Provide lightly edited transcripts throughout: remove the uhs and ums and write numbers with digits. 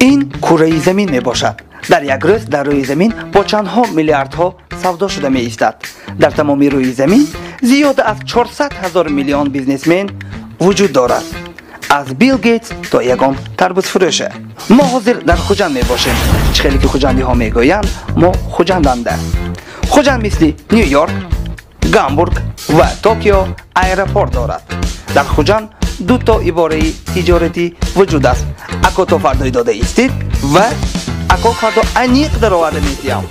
این کره زمین می باشد. در یک روز در روی زمین با چندها میلیاردها سودا شده می ایستد. در تمام روی زمین زیاد از 400,000 میلیون بیزنسمن وجود دارد. از بیل گیتس تا یگان تربوز فروشه. ما حاضر در خوجند می باشیم. خیلی که خوجندی ها می گویند ما خوجندنده. خوجند مثل نیویورک، گامبورگ و توکیو ایرپورت دارد. در خوجند دو تا عباره تجارتی وجود است. اکو تو فردای داده ایستید و اکو فردا انیق در آورده میتیم.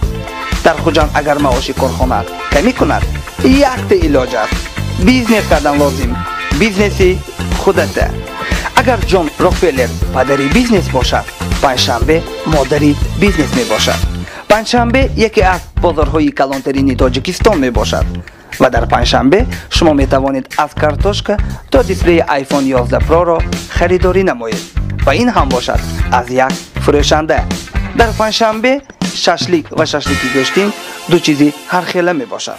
در خوجند اگر معاشی کارخانه کمی کند یک تا علاج است. بیزنس کردن لازم. بیزنسی خودته. اگر جون روکفلر پدری بیزنس باشد، پنجشنبه مادری بیزنس می باشد. پنجشنبه یکی از بازارهای کلانترین تاجیکستان می باشد. و در پنجشنبه شما می توانید از کارتوشکا تا دیسپلی آیفون 11 پرو را خریداری نمایید. و این هم باشد از یک فروشنده. در پنجشنبه ششلیک و ششلیکی گوشتین دو چیزی هر خیله می باشد.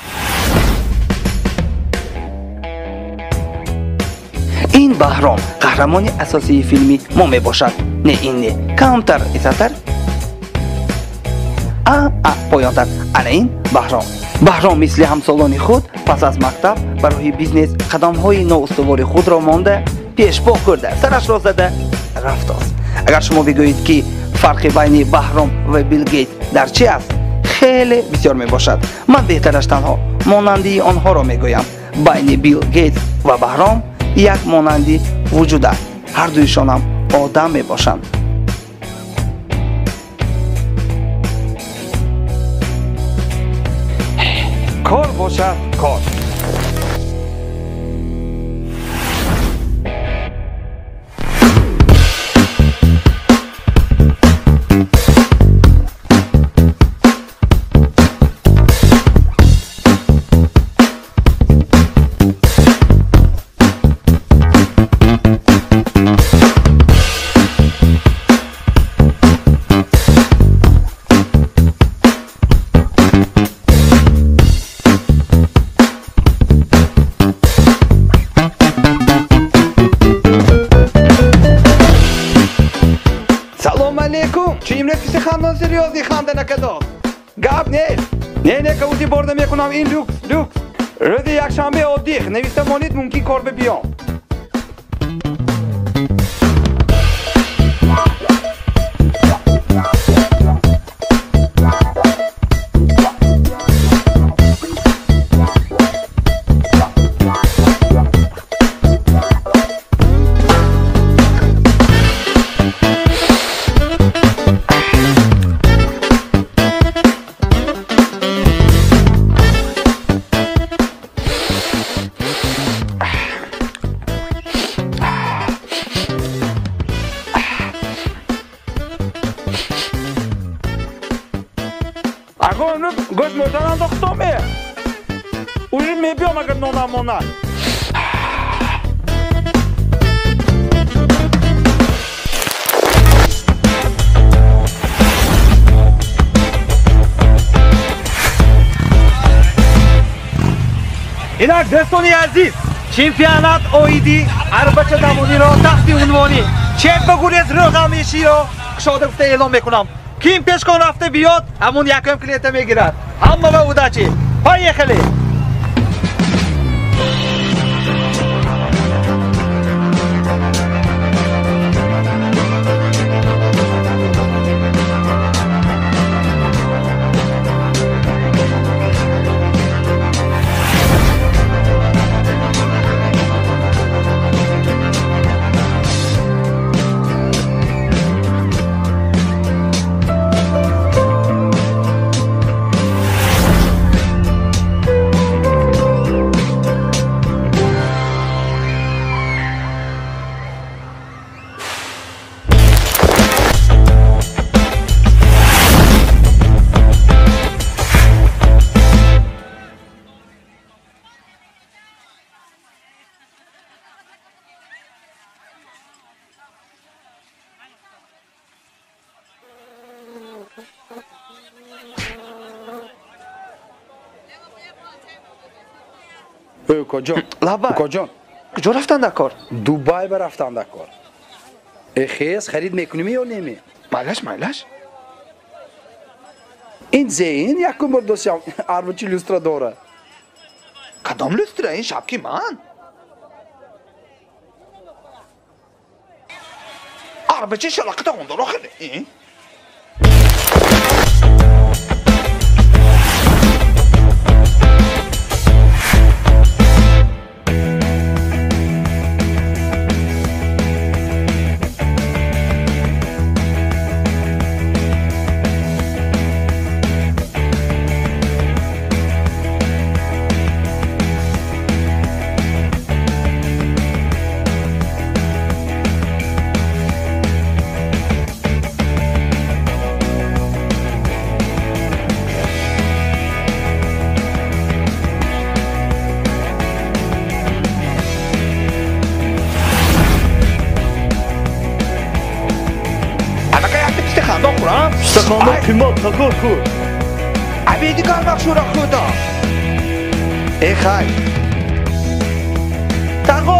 این بهرام قهرمان اساسی فیلمی ما می باشد. نه این نه کمتر ایستر پایانتر. انا این بهرام مثل همسالان خود پس از مکتب برای بیزنس قدم‌های نااستوار خود را مانده پیش پا کرده، سرش را زده رفته است. اگر شما بگویید که فرق بین بهرام و بیل گیت در چی است، خیلی بسیار می باشد. من بهترش تنها مانندی آنها را می گویم. بین بیل گیت و بهرام یک مانندی وجود است. هر دویشان هم آدم می باشند. کار باشد کار. کسی خاندان سریازی خانده نکداد. گپ نه که اوزی برده میکنم این لوکس. روز یک شنبه عادی نویسته مانید ممکن کار بیام. اگه گوش مردن انداختمه اوزی میبیام اگر نونمونه. اینک دوستانی عزیز، چمپیونات اویدی اربچه دمونی را تحت عنوانی چک بگوریز رقمیشی را شاده گفته اعلام میکنم. کیم پیشکان رفته بیاد همون یکم کلیت میگیرد. همه به اوده چی پای خیلی کجا؟ لابا کجا؟ کجا رفتن در کار؟ دوبای برفتن در کار. خیز خرید میکنیم یا نمی؟ مالش این زین یکم بار دوست اربچی لوسترا داره. کدام لستره این شبکی من؟ عربچه شلاقتا اون داره خیلی استخدام پیما تکار کن عبیدی کار مخشورا خدا ای خی تقو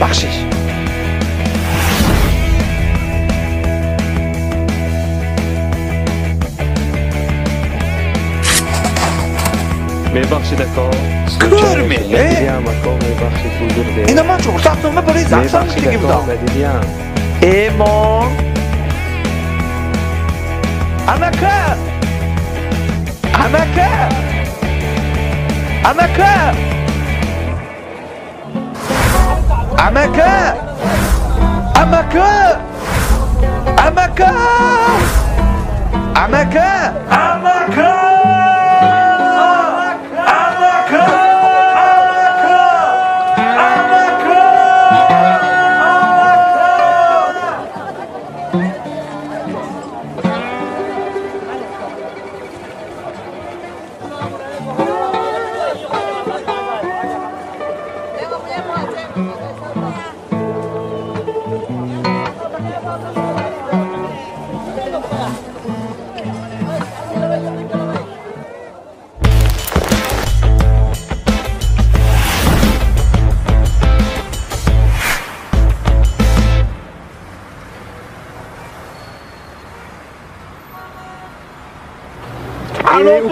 بخشش میبخشید اکا کرمی اینا من چون ساختنامه برای زنسان دیگه بودم ایمان امکه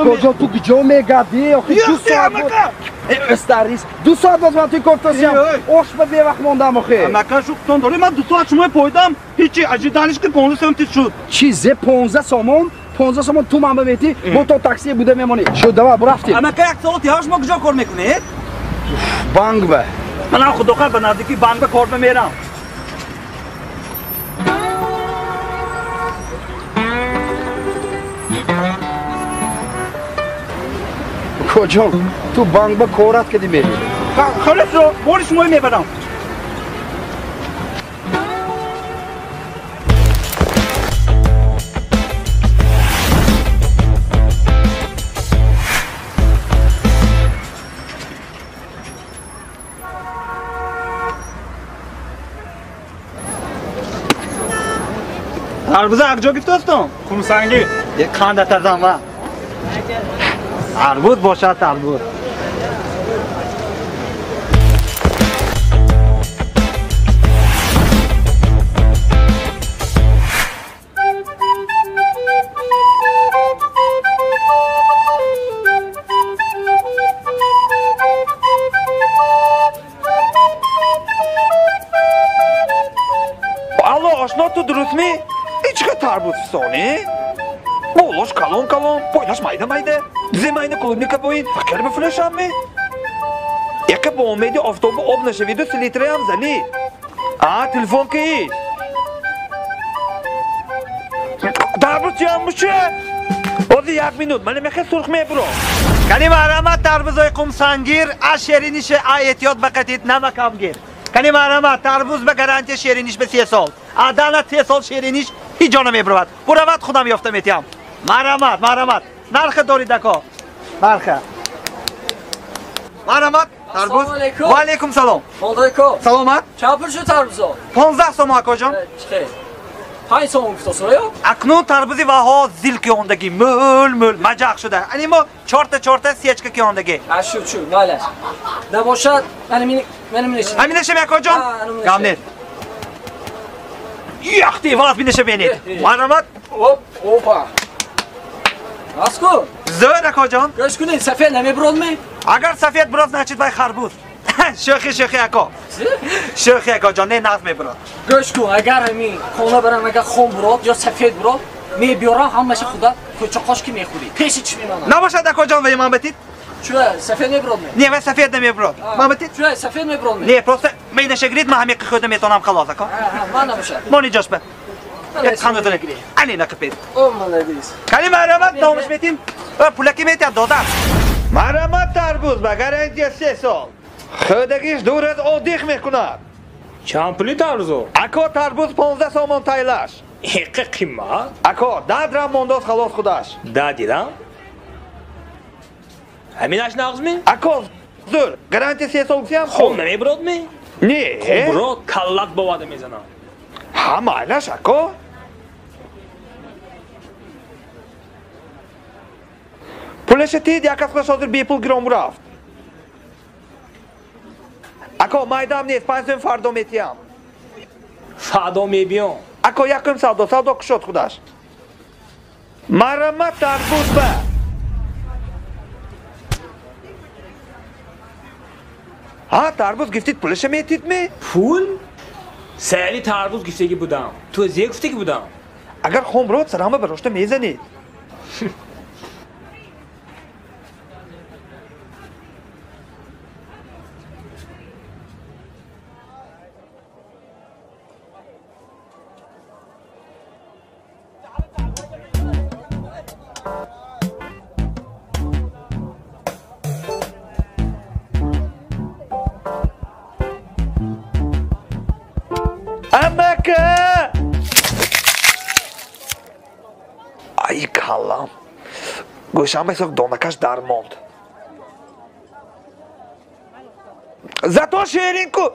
کجا تو کجا میگردی؟ آخه 2 ساعت بود استریس 2 ساعت بود من توی کفتاسیم اوش به بی وقت موندم آخه امکه شوختان داری من 2 ساعت شما پایدم هیچی عجیب دانش که 15 سمت شد چیزه 15 سومون تو من ببیتی با تو تاکسی بوده میمونی شده و برفتیم امکه 1 ساعت یهاش ما کجا کار میکنید؟ بانگ به من هم خود به نزدیکی بانک به کار میرم کجا؟ تو بانک به کارت کدی میری خلاص رو بوری شما میبرم Arbuza akjo gifto'stim. Qumsangi. Qanda tazama. Arbuz boshad arbuz. Alo, aşna tu durustmi? İçki tarbut soni? Boloş kalon, paylaş mayda. Dize mayda klubnika boyun. Fakir bir flaşan mı? Яка по умеди автобус обнаше видео с литреям за ни. А, телефон ки? Tarvuz yanmışı. Ozi 1 minut. Mana mexe surxmay bro. Kani marhamat tarvuzoy qumsangir, asherinişe ayetiyot baqatit namakamgir. Kani marhamat tarvuz be garantiya sherinish be 3 sol. Adana 3 sol sherinish hiç jona mebrovat. Buravat xudam yoftam etiyam. Marhamat. Narxi doridako. Narxi. Marhamat tarvuz. Assalomu Va alaykum salom. Moldaiko. Salomat. Çapır şu tarbuzo. 15 so'm akajon. Çıkay. Hay so'm kutası yo? Aknun tarbuzi va ho zilk yondagi mul majaq shuda. Animo chorta sechka yondagi. Şu nalar. Da boşat benim neşim. Hamine sheme akajon. Gamnet. Yaxti vaz bine shebeni. Marhamat. Hop hopa. Asko. Zo'r akajon. Göz günü sefer ne bir olmay? Agar safed biroz nachid bay kharbuz. Shoxi ako. Shoxi akajon ne nazme bro. Göz günü agar hemi kona beran agar xon burot ya sefer burot me biora hammashi xuda ko'cha qoshki me xudi. Pesh ichmayman. Nabashad akajon va imam betit. Şura sefer ne bir olmay? Ne va safed ne bro. Imam betit. Şura sefer ne bir olmay? Ne prosta meyda shagrid ma hamiqi khudam etonam khalos ako. Mana boşat. Moni joshba. Qanotini giri. Ani naqipet. O mana biz. Kali marhamat nomush metin. Pulaki metyapti dodam. Marhamat tarvuz va garantiya 3 sol. Xudagish durad odih mekunad. چند پولی تارزو؟ Ako tarvuz 15 so'm taylash. حقه قیمت؟ Ako dadram mondos khalos khudash. دادیدم؟ همینش نقض می؟ Ako zur garantiya 3 sol siyam. خب نمیبرد می؟ Ne? برو کلک بواده میزنم Ha maylash ako. Pulashi tid yakas hozir bepul grom raft. Ako maydam nest 5 so'm fardo metyam. فردا میبیام Ako yakim savdo kushot khudash. Marhamat tarvuz ba. Ha tarvuz giftit pulashi metid mi? پول؟ سهلی تربوز گفتگی بودم تو از یک گفتگی بودم Agar xomrod sarama baroshta mezanid. Amaka! Ay kallam. Go'sham esok donakash darmond. Zato sherinku.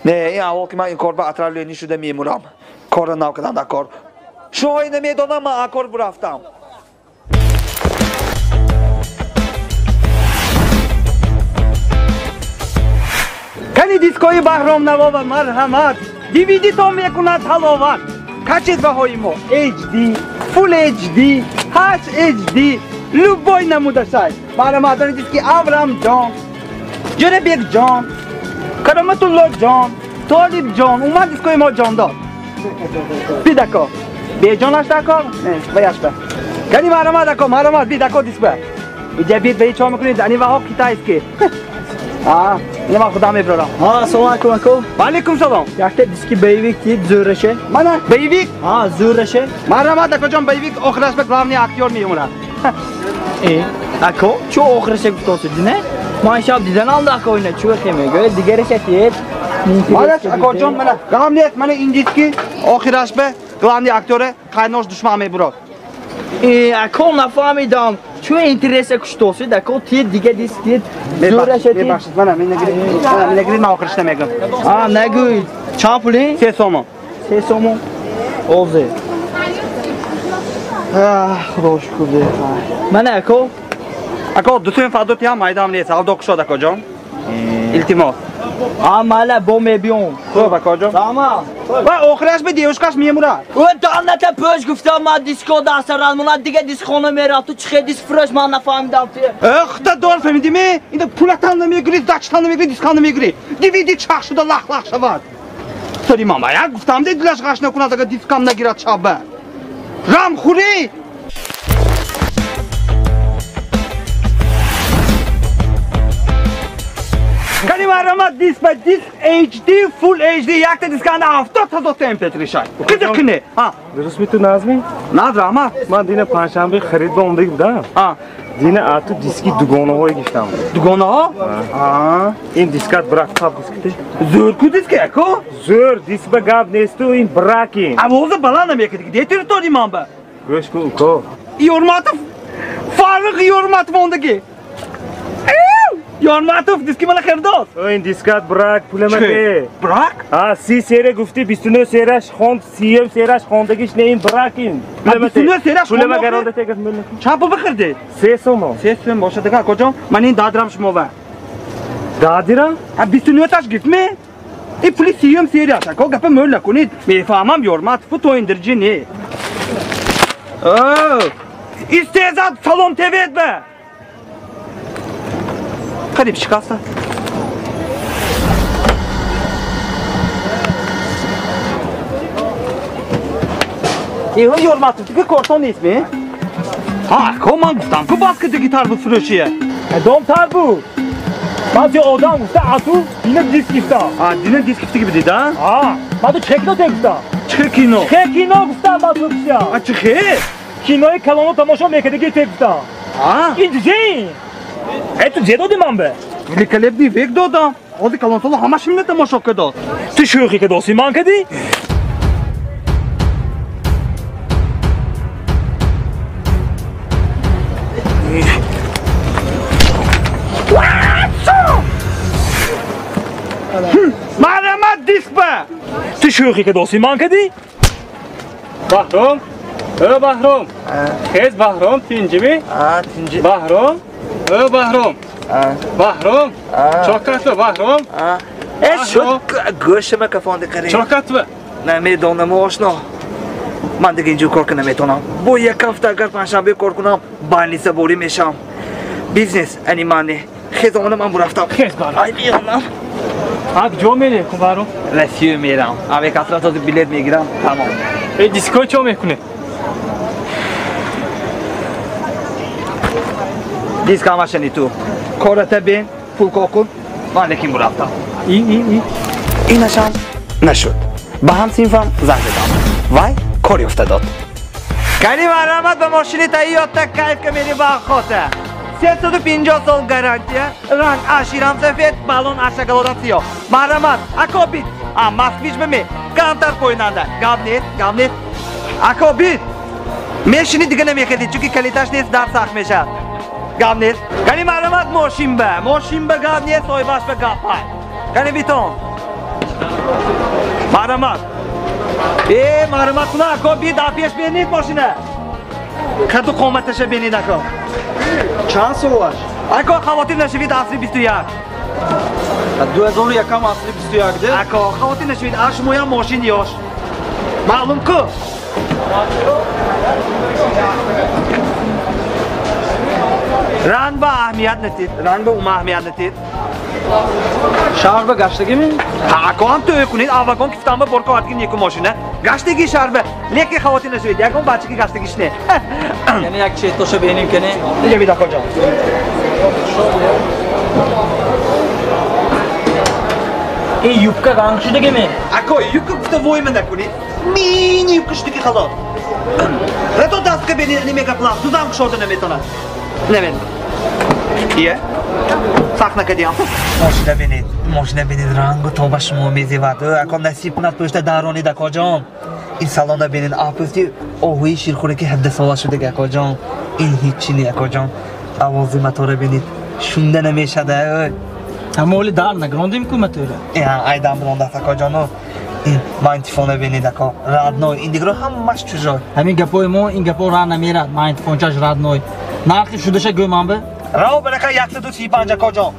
Ne, این اول که من این کار به اطرالینی شده میمونم کار ناکدن در کار شوهایی نمیدانم من اکار برفتم کنی دیسکوی بحرام نوا و مرحمت دیویدی تا میکند حلاوت کچید بهایی ما HD Full HD HD لوبای نموده شد مرحمت دیسکی ابرام جان جنبیک جان کرامت الله جان طالب جان اومد دیسکوی ما جان داد بی دکا بی جانش دکا نه بیاش به کنی مرحمت بی دکا دیسک به اینجا بید به چه میکنید انی و ها کیتایست که اینه من خدا میبرم Assalomu alaykum aka. و علیکم سلام Yaxshi diski Bayvik deyib zo'rasha. mana Bayvik Zo'rasha. marhamat akajon Bayvik oxirasi bir главный aktyor میمونه Aka, chu oxirasha gustosida. Man shab didan aldı aka oyna chu kemiga. Digarasha deyib. mana akajon mana главный mana indiyski oxirasi bir главный aktyori qaynosh dushman میبرد Aka nafahmidam. Chu interesa gustosida. Aka tiyib diga disk deyib zo'rasha deyib. mana men nagrid man oxirishda megam Nagoy. Champuli? 3 so'm Sesomu. O'zi. Xudo shukr deb. Mana aka. aka dusun fadoti ham maydam nest savdo qishod akajon iltimos Mala bombebion. xo'p akajon Tamam. va oxirasi bir девушкаш میمونه O danata pöz gufta ma disko dasaran muna diga diskona meratu çıxe disk fresh man nafahmidam diye. Xda dor فهمیدیmi اینda pulatan میگیری داچتان میگیری دیسکان میگیری دیویدی چاخشودا لخ شود سری ماما یا گفتم دی دلش قاش نکنه اگه دیسکام نگیرد چابه رام خوری مرامت دیسک به دیسک HD فول HD یک تا دیسک اند 70,000 تا MP3 شای کجا کنه درست می تو نازمی؟ نه رحمت من دین پنجشنبه خرید به اومده بودم دین اتو دیسکی دوگانه های گشتم دوگانه ها این دیسکات براک تاب دیسکته زور کو دیسک اکو زور دیسک به گاب نیستو این براکین اوازه بلند نمیکنه دیگه دیتر تو دیمان به گوش کو کو yormatı farkı yormatı ondaki. Yormatı diski bana kırdı. این دیسکات براک پولمته Bırak. سی سیره گفتی 29 سیرش خوند 30 سیرش خوندگیش نه این براکین 29 سیرش پولم خوند گرانده تگه ملک Çapı bakırdı. 300 Sesim boşa dıka kocam. Manin dadram şmova. دادیرم Ha 29 taş gitme. Polis yiyom seri aşağı. Ko gapı mölle konit. Mefamam yormat foto indirici ne? İstezat salon TV etme. Garip çıkarsa. İyi yormatı tıkı korton ismi. Ha, koman gustam. Ku baskıda gitar bu sürüşüye. دوم تر بود بعضی آدم گفته اتو اینه دیسک گفتم Ha, dine disk ifti gibi dedi ha. من تو چکنو گفتم Çıkı kino. چه کینو گفتم بعد تو بسیار Ha, çıkı. کینوی کلامو تماشا میکرده که تو گفتم Ha. این دیگه تو جدو دیمان به Великолепный век додам. Оди калонсола хама şimdi тамошо кадо. تو شوخی که دوستی من کردی؟ Merhamet disk be. تو شوخی که دوستی من کردی؟ بحرام بحرام خیز بحرام تینجی Ha, tinci. بحرام بحرام بحرام چاکت بحرام شد گوشم کفانده کاری چاکت نمیدونم آشنا من دیگه اینجور کار که نمیتونم با یک هفته اگر پنجشنبه کار کنم بانی سبوری میشم بیزنس انیمانه خیزانم من برفتم خیزانم ای بیانم اب جو میره کنبارو Resiyo میرم. Abi kasrat adı bilet میگیرم. Tamam. دیسکو چو میکنه Disk ama şeni tu. Korete bin. Pul kokun. Malekim برفتم. این این نشان نشد با هم سینفم زنگ دادم وای کاری افتاداد Karim Aramat ve maşini Toyota kayıp kemeri bakhote. 350 sol garantiya. Rang aşiram sefet, balon aşağı galodan siyo. Maramat, akobit. Maskviç mi? Kantar koyunanda. Gavnet. Akobit. Meşini digene mekedi çünkü kalitaş nes dar sakmeşa. Gavnet. Karim Aramat moşin be gavnet soybaş be gapay. Karim biton. Maramat. Maramat buna akobit apiyeş benit maşine. Kadı qomatlaşa benit akobit. چند سوار؟ اکو خواتین نشوید اصلی 21 2001 اصلی 21 ده؟ اکو خواتین نشوید اش مویا ماشین یاش معلوم کو رنگ با اهمیت نتید رنگ با اون اهمیت نتید شهر به گشتگی می؟ اکو هم توی کنید آواگان کفتم با برکو هاتگین یکو ماشینه گشتگی شهر به لیکی خواتین نشوید یکم بچه که گشتگیش نه یعنی یک چیز توشه بینیم کنه دیگه بیدا کجا این یوبکا رنگ شده که می اکو یکو گفته وای من نکنید مینی یکو شدگی خلاص رتو دست که بینید نیمه کپلام دوزم کشورده نمیتونم نمید ایه سخت نکدیم ماشینه بینید رنگ و توبه شما میزیود اکا نصیب کند پشت درانی دکا جان این سالانه بینید آپستی آهوی شیرخوره که 17 ساله شده گکا جان این هیچی نی اکا جان آوازی مطاره بینید شونده نمیشه ده همه اولی در نگراندیم که مطوره ایدم برانده اکا جانو این ما انتفانه بینید اکا رادنوی این دیگر همش چجای همین گپای ما این گپا راه نمیرد من انتفانچاش رد نوی نرخی شده شه گویم به راو برکه 135 اکا جان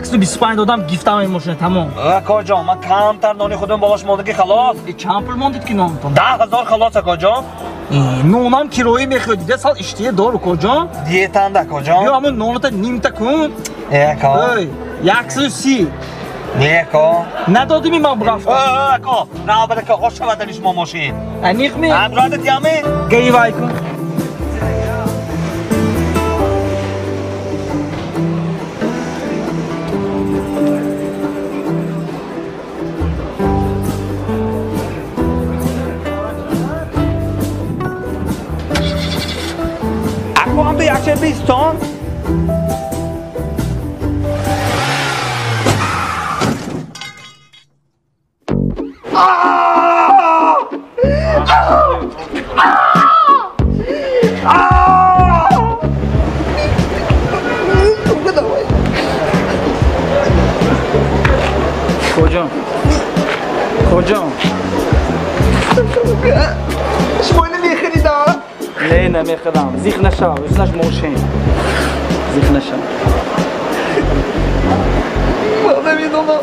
125 دادم گیفتم این ماشین تمام اکا جان من کمتر نانی خودم بالاش مونده که خلاص این چند پول ماندید که نامتون 10,000 خلاص اکا جان نونم کرایه میخواد ده سال اشتیه دارو کجا دیتند اکا یا جان همون نونتا نیم تا کن اکا 130 اکا ندادیم این من برفتم اکا راو برکه خوش شود شما ماشین انیق می امرادت یامی گی وای کن якче бистон. Kocam. شمونه میخری دا؟ نه نمیخرم. زیخ نشو. زنش موشین. زیخ نشو. ماذا میدونم؟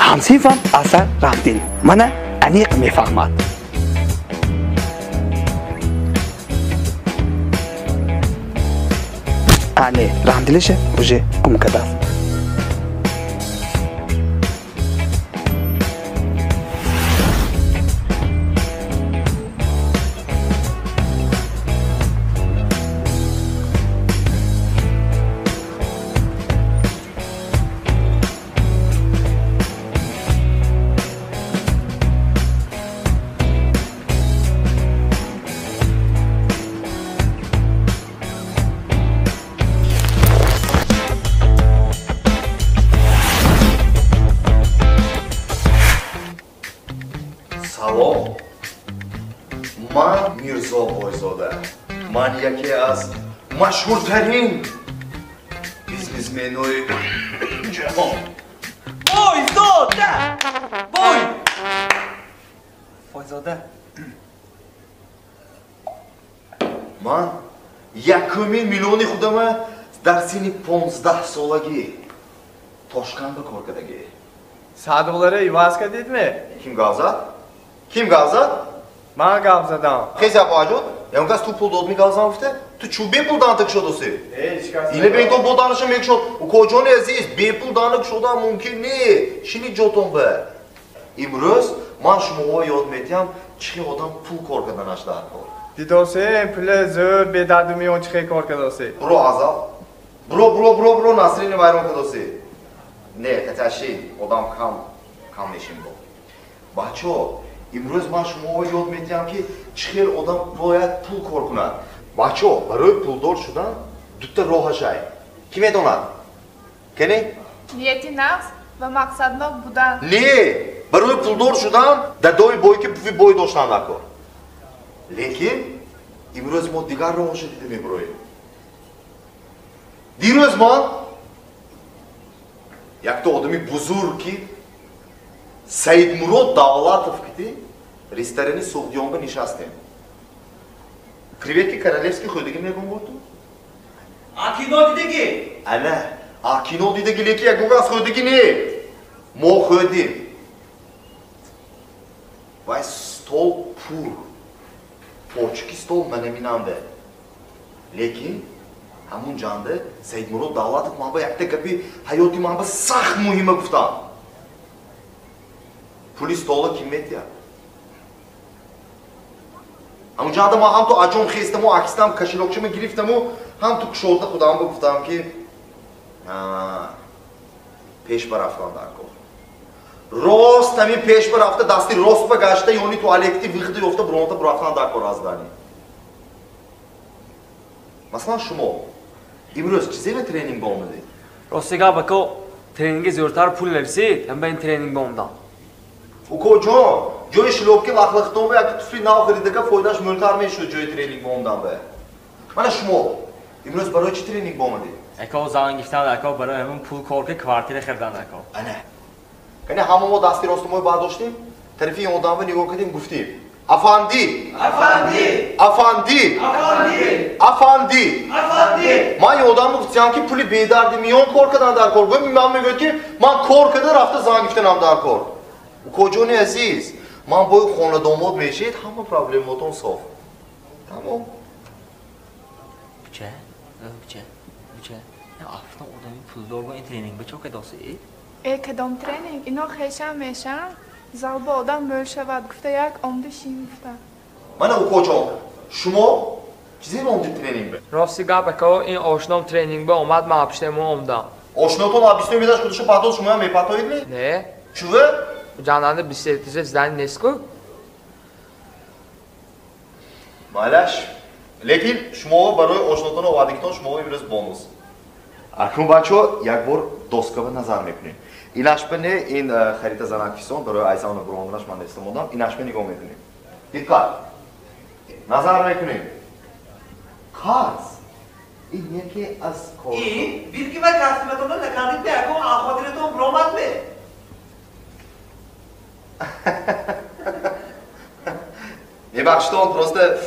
همسیفم اثر رفتیم. منه انیق میفهمد. انه رفتیلشه وجه کم کداف. سلام من میرزا بایزاده من یکی از مشهورترین بیزنسمن‌های جهان بایزاده بایزاده من یکمین میلیونی خودم در سن 15 سالگی توشکند کار کردم. $100 ایواز کردید می؟ Kim gavzad? Kim gavzad? من گام زدم. Xeysa bacı, yankas tu pul dodmi gavzan ufte? Tu çube puldan tık şodosi. Hiç kası. İle ben to bodanışım ek şod. U kocan aziz, be puldanık şoda mümkün ne? Şini joton be. İmroz, man şuma yod metyam, çi odam pul korkadan açlar kor. دیدوسه پول زور به درد میون چه کار کردوسی؟ Bro azal. Bro Nasrin'i bayram kadosi. Ne, tetaşi, odam kam neşim bu. Bacho, İmroz man şuma yod metyam ki çıkır odam boyat pul korkunan. Bacho, baroy pul dor şudan, dütte roha şay. Kime donat? Kene? Niyeti nafs ve maksadına budan. Ne? Baroy pul dor şudan, da doy boy ki pufi boy doşlan dako. Lekin, İmroz mo digar roha şay dedi mi broy? Diroz man, як-то одами бузурги Саидмурод Давлатов кити ресторани Сухдионга нишастем. Креветки королевски ходиги не гомбурту? А кино дидеги? Ана, а кино дидеги леки як гугас ходиги не? Мо ходим. Вай стол пур. Почки стол менеминам бе. Лекин همون جانده سید مراد دولت ما با یک تکبی حیاتی ما با سخت مهمه گفتم پلیس تولا کیمیت یا همون جانده ما هم تو اجام خیستم و عکستم کشیلوکشم گرفتم و هم تو کشولده خودم گفتم که پیش برفتن در کار راست همین پیش برفته دستی راست بگشته یعنی تو الکتی وقتی افته برونته برفتن در کار از دانی مثلا شما امروز چیزی به ترینینگ با اومدید؟ راستیگه بکو ترینینگ زیورتر پول نرسید هم به این ترینینگ با اومدم او کجا؟ جای شلوکی لخلختون به اگه توفی ناو خریده که فایدهش ملتر میشد جای ترینینگ با اومدم به من شما امروز برای چی ترینینگ با اومدید؟ اکو زنگ گفتن اکو برای همون پول کار که کوارتیر خریدن اکو نه کنه همه ما دستی راستموی برداشتیم طرفی اون آدم نگاه کردیم گفتیم افندی من یادم گفتم که پولی بیدردی میون کار کردن در کار گفتم من میگم که من کار کرده رفته زنگ گفتنم در کار او کجانی عزیز من باید خونه داماد میشید همه پرابلماتون صاف تمام بچه یا افتان آدمی پولدار با این ترینینگ به چه که داستی؟ کدام ترینینگ اینا خیشم میشن زال با آدم مل شود گفته یک عمده شیم گفته من او کجا شما چیزی رو عمده ترینینگ به راستیگه بکو این آشنام ترینینگ به اومد من پیشتمو اومدم آشناتون آبیستون میداش خودشو پرداز شما هم میپتایید می؟ نه چوه؟ جانانده بیستیتیزه زدن نیست کو Maylash. Lekin shmo baroy oshnoton ovadikton shmo imroz bonus. Акнун бачо як бор доскава назар мекунем. Инашпане ин харита занакисон барои айсана бронаш ман истемодам. Инашпе нигоҳ мекунем. Диққат. Назар мекунем. Қаз. ин яке аз кор. ин бирки ва касметон наканид яко ахотиретон бромад ме. Мебахштон просто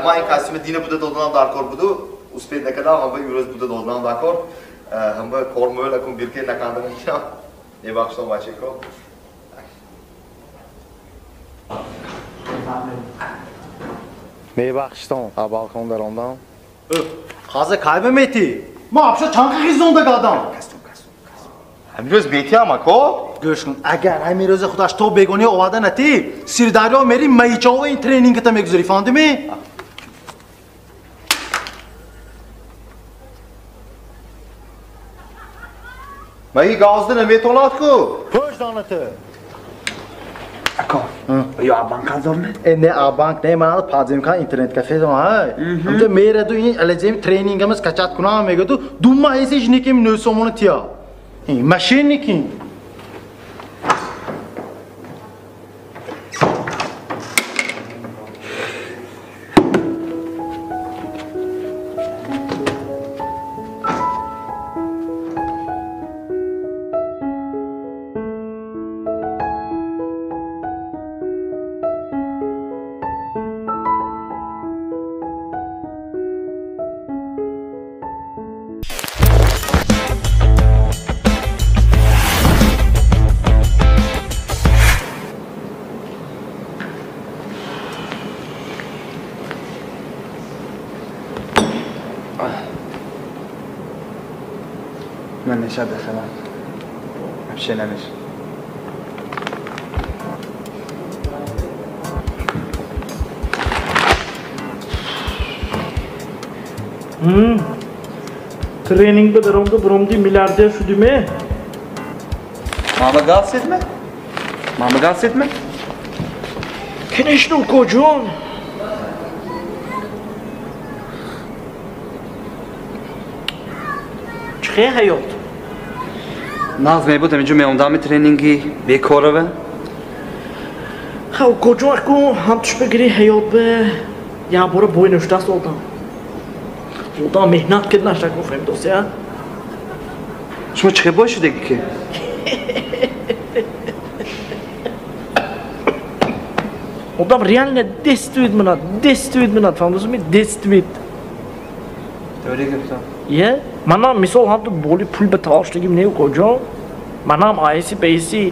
ман ин костюми дина буда додам дар кор буду. Успех накардам, ҳам ба имрӯз буда додам дар кор. Ҳам ба кор мӯлакун бирке накандам мекунам. Мебахштон бачеко. Мебахштон, а балкон дарондам. Ҳозир кай беметӣ? Ма абша чанқа хизонда гадам. Имрӯз метиам ако? Гӯш кун, агар ҳамин рӯзи худаш то бегони оварда натӣ, Сирдарё мери маичаҳои ин тренингата мегузорӣ, фаҳмидимӣ? Маи газда наметавонад ку? Пӯш донатӣ. Ако, ё абанк аздорме? Не абанк, не ман падзимкан интернет кафе дом ҳай. Ҳамҷа мераду ин алазем тренингамыз качат кунам мегаду дума ҳесиш никим нӯсомона тия. Машин никим. من نشد دخلم همشه نمیش Treningda daromda biromdi milliarder shudimi? Mama gaz etme. Mama gaz etme. Конечно, kojon. Çıkıyor hayat. Naz mebudem injo meondami treningi bekorave. Ha kojon aku ham tush begiri hayat be. Ya bora boynuşta soldan. Oda mehnat kidna shako fahmdos ya. شما چه باید شده که؟ Odam realne destruid minad, fahmdosun mi? Destruid. Öyle giftem. Ye? Manam misal ham tu boli pul betalashtagim ne kojon? Manam aysi beysi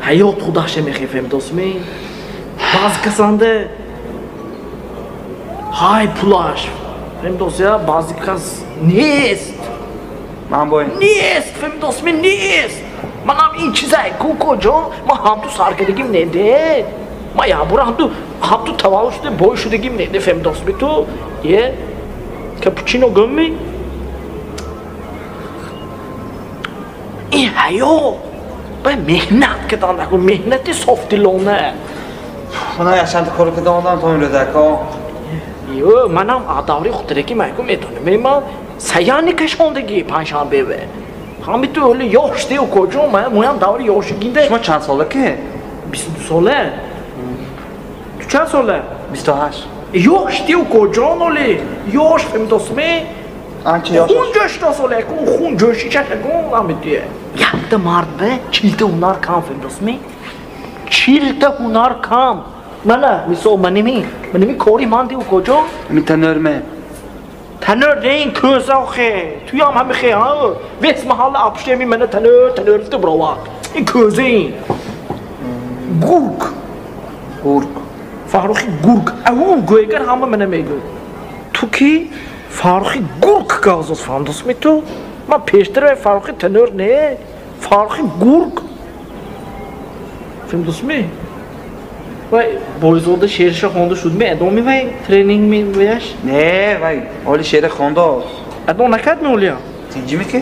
hayot xudash mekhi fahmdosun mi? Baz kasanda hay pulash. Fahmdos ya, bazı kas nest. من باید نیست فهم دوست من نیست منم این چیزای کوکوجو ما هم تو سرکردگیم نده ما یا برا هم تو تواول شده بای شدگیم نده فهم دوست می تو یه کپوچینو گمی این حیات باید مهنت کدان نکن مهنتی صفتیلونه من یاشند کارو که دادم تا این رو دکا یو منم آداری خودرکی میگم میتونم من سیانی کشاندگی پنجشنبه به همین تو öyle yaş diyor kocaman ben davri yaşıginde شما چند ساله که؟ 22 ساله تو چند ساله 28 yaş diyor kocaman öyle yaş فهمت اسمه آنچه یاش خون جشن ساله خون جوشی چه کن همین دیگه یک de مرد به çilte hunar kam فهمت اسمه çilte hunar kam mana misal manimi kori man diyor kocaman میتنرمه Tanır neyin köz axe. Tuyam hemi xe ha. Ves mahalle apşemi mene tanır fte brava. İn közün. Gurk. Gurk. Farxi gurk. Avu goyger hamı mene mego. Tu ki Farxi gurk gazos fandos mi tu? Ma peştere Farxi tanır ne? Farxi gurk. Fahmdos mi? Vay boyzoda şerşe xonda şudmi adomi vay trening mi veyaş? نه وای اولی شعر خونده Adon nakat mi oluyor? تینجی میکه؟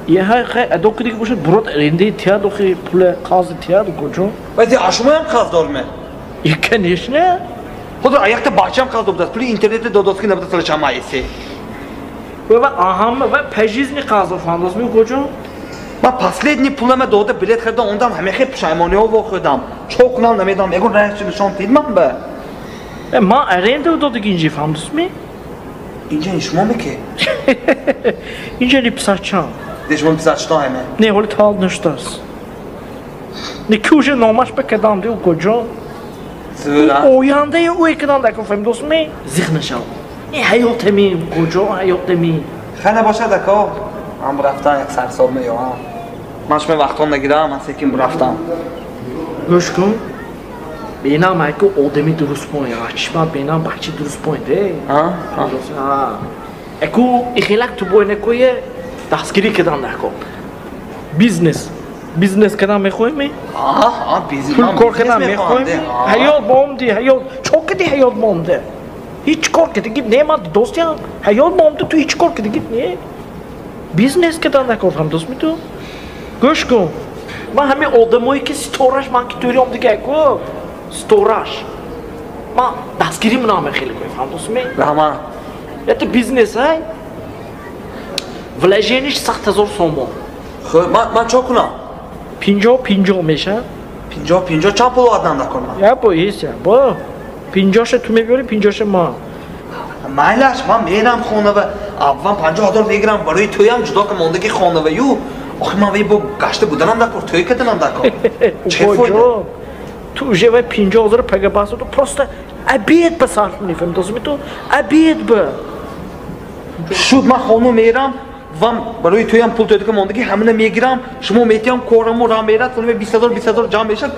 یه های ادو کدی که باشه برات رنده تیاد خی پول قاضی تیاد کجا؟ وای دی آشما هم خاص دارمه یکه نیش نه؟ Hozir ayakta bahçam kaldı bu da. Puli internette dodoski nabda çalışama esi. Ve aham ve pejizmi kazı fandos mi kocan? Ma последний pulama doğdu bilet xirdim ondan hamixe pişaymoni ol xudam. Çok nam namedam egon reisçi nişan tidmam be. Ma arende doğdu ikinci fandos mi? İnce işmo mu ki? İnce lipsaçan. Deşmon pisaçtan hemen. Ne holi tal niştas. Ne kuje nomaş be kedam de kocan. Sıra. O yanda ya o ekran da fandos mi? Zihneşal. Ne hayat mi kocan hayat mi? Xana başa da ko. Am raftan yak sarsorma yo ha. Maşme vaqton da giram man sekin bu raftan. Goş kun. Benam ayko odemi durust point ya. Çişma benam bahçe durust point de. Ha? Ha. Eko ikhilak tu boyne koye daskiri kedan da ko. Business kedan me koy mi? Ha, bizim. Pul kor kedan me koy mi? Hayal bomdi, hayal. Çok kedi hayal bomdi. Hiç korkedi git ne maddi dost ya. Hayal bomdi tu hiç korkedi git ne? Business kedan da ko ham dost mi tu? Goş kun. Ma hami odamoy ki storage man ki töryom dige ko. Storage. Ma daskiri mi name khili koy ham dost mi? Rahman. Это бизнес, ай? Вложениsh сахт hazor so'm. Xo'p, men chokuna. 50 mesha. 50 chap pul odam da ko'rman. Ya bu esa, bu 50 tu meberi 50 ma. Maylash, men xona va avval 50,000 begiram baroy to'yam judo qilmondagi xona va yu. Oxir men bu gashta budanam da ko'r, to'y ketanam da ko'r. Чего? Tu уже 50,000 погабасу, то просто обед посарф не фем, дозми то обед бы. Шуд мен xona meram вам барои то'ям пул то'йда qilmondagi hamma megiram, shimo metiyam ko'ramu ram merat, uni 20000 jam meshad.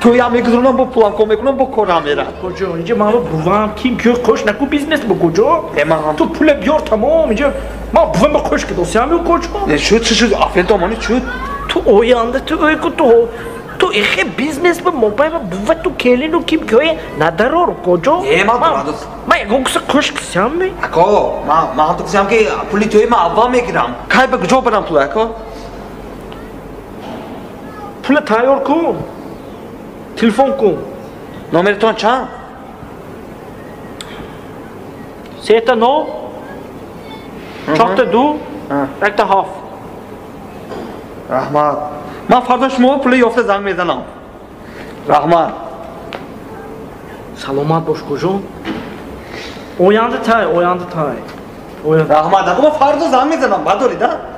To'yam megizunam bu pulam ko'mekunam bu ko'ram merat. Kojo, ince mama buvam kim kyo koş naku biznes bu kojo. Tamam. Tu pule biyor tamam ince. Ma buvam koş ki dosyam yok kojo. Ne şu afel tomani şu. Tu o yanda tu öykü tu ehe biznes bu mobile buva tu kelinu kim kyoye nadaror kojo. Ma durados. Ma yoksa koş ki sen mi? Ako, ma tu qisam ki puli to'yma avval megiram. Qay bir job bilan pul ako? Pula tayyor ku. Telefon ku. Nomerton çan? Seta no. Chokta du. Rekta half. Rahmat. Men farda shmo puli yofta zang mezanom. Rahmat. Salomat boş kojo. O yanda tay. Rahmat. Ako farda zang mezanom. Badori da.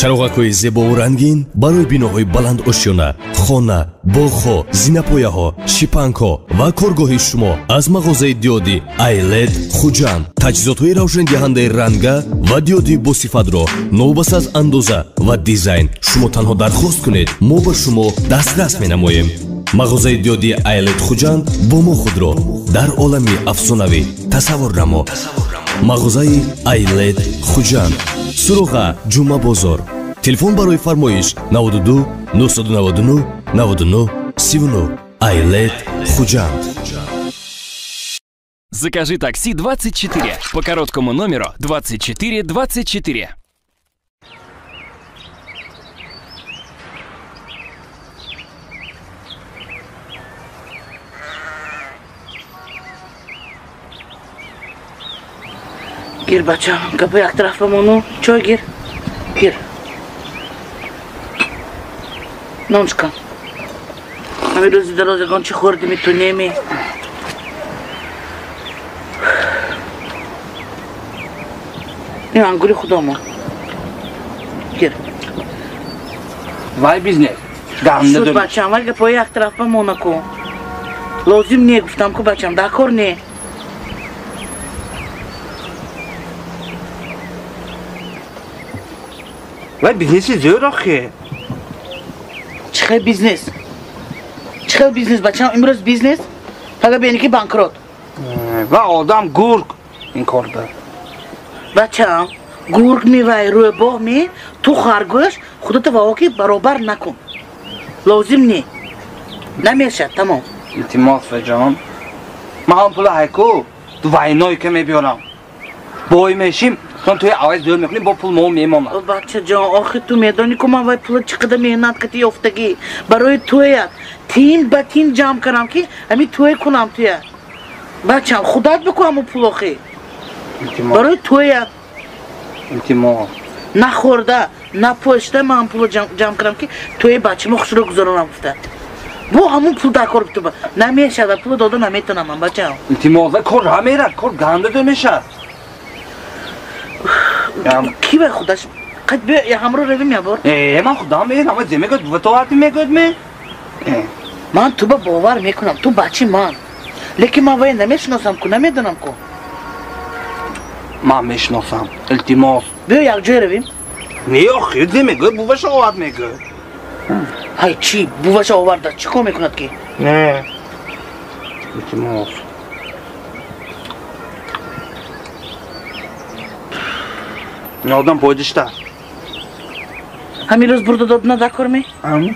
чароғакҳои зебову рангин барои биноҳои баланд ошёна, хона, боғҳо, зинапояҳо, шипангҳо ва коргоҳи шумо аз мағозаи диёди айлед хуҷанд таҷҳизотҳои равшандиҳандаи ранга ва диёди босифатро новбас аз андоза ва дизайн шумо танҳо дархост кунед, мо ба шумо дастрас менамоем. мағозаи диёди айлед хуҷанд бо мо худро дар олами афсонавӣ тасаввур намо. мағозаи айлед хуҷанд, суруға ҷумъа бозор. телефон барои фармоиш 92 999 99 39. айлед хуҷанд. Закажи такси 24 по короткому номеру 2424. Gir bacham, kapıyı atrafım onu. Çoy gir. Gir. Nonçka. Ami rozi daloza gonči hordi mi tu njemi. İman guri hudoma. Gir. Vay biznes. Şut bacham, vay kapıyı atrafım onu ko. Lozim ne guftam ko bacham, dakor ne? Vay biznesi zor axi. Çıkı biznes. Çıkı biznes bacham, imroz biznes. Fakat benimki bankrot. Va odam gurk in korda. Bacham, gurk mi vay robo mi tu khargosh khuda va ki barobar nakun. Lozim ne? Nameshad tamam. İltimos ve can. Ma ham pula hayko. Tu vaynoy ke mebiyoram. Boy meşim. Son توی عوض دور میکنیم با پول میمونم. بچه جان آخه تو میدانی که من وای پول چقدر مهنت کردی افتگی برای تویت تین به تین جمع کردم که همین توی کنم توی بچه خودت بکن همون پول آخه برای تویت التماس نخورده نپوشته من پول جمع کردم که توی بچه ما خوش رو گذارم افته بو همون پول در کار بتو نمیشه پول داده نمیتونم من بچه التماس کار همیرد کار گنده دو میشه کی به خودش قد بیا همرو رویم یا بار من خودم میگم اما زمیگد و تو حتی میگد می من تو با باور میکنم تو بچه من لیکن من وای نمیشناسم که نمیدونم که من میشناسم التماس بیا یک جای رویم نه آخه زمیگد بوبش آورد میگد های چی بوبش آورده چی کار میکند که نه التماس نه آدم پایدشتر همین روز برده داد نه دکار می؟ همون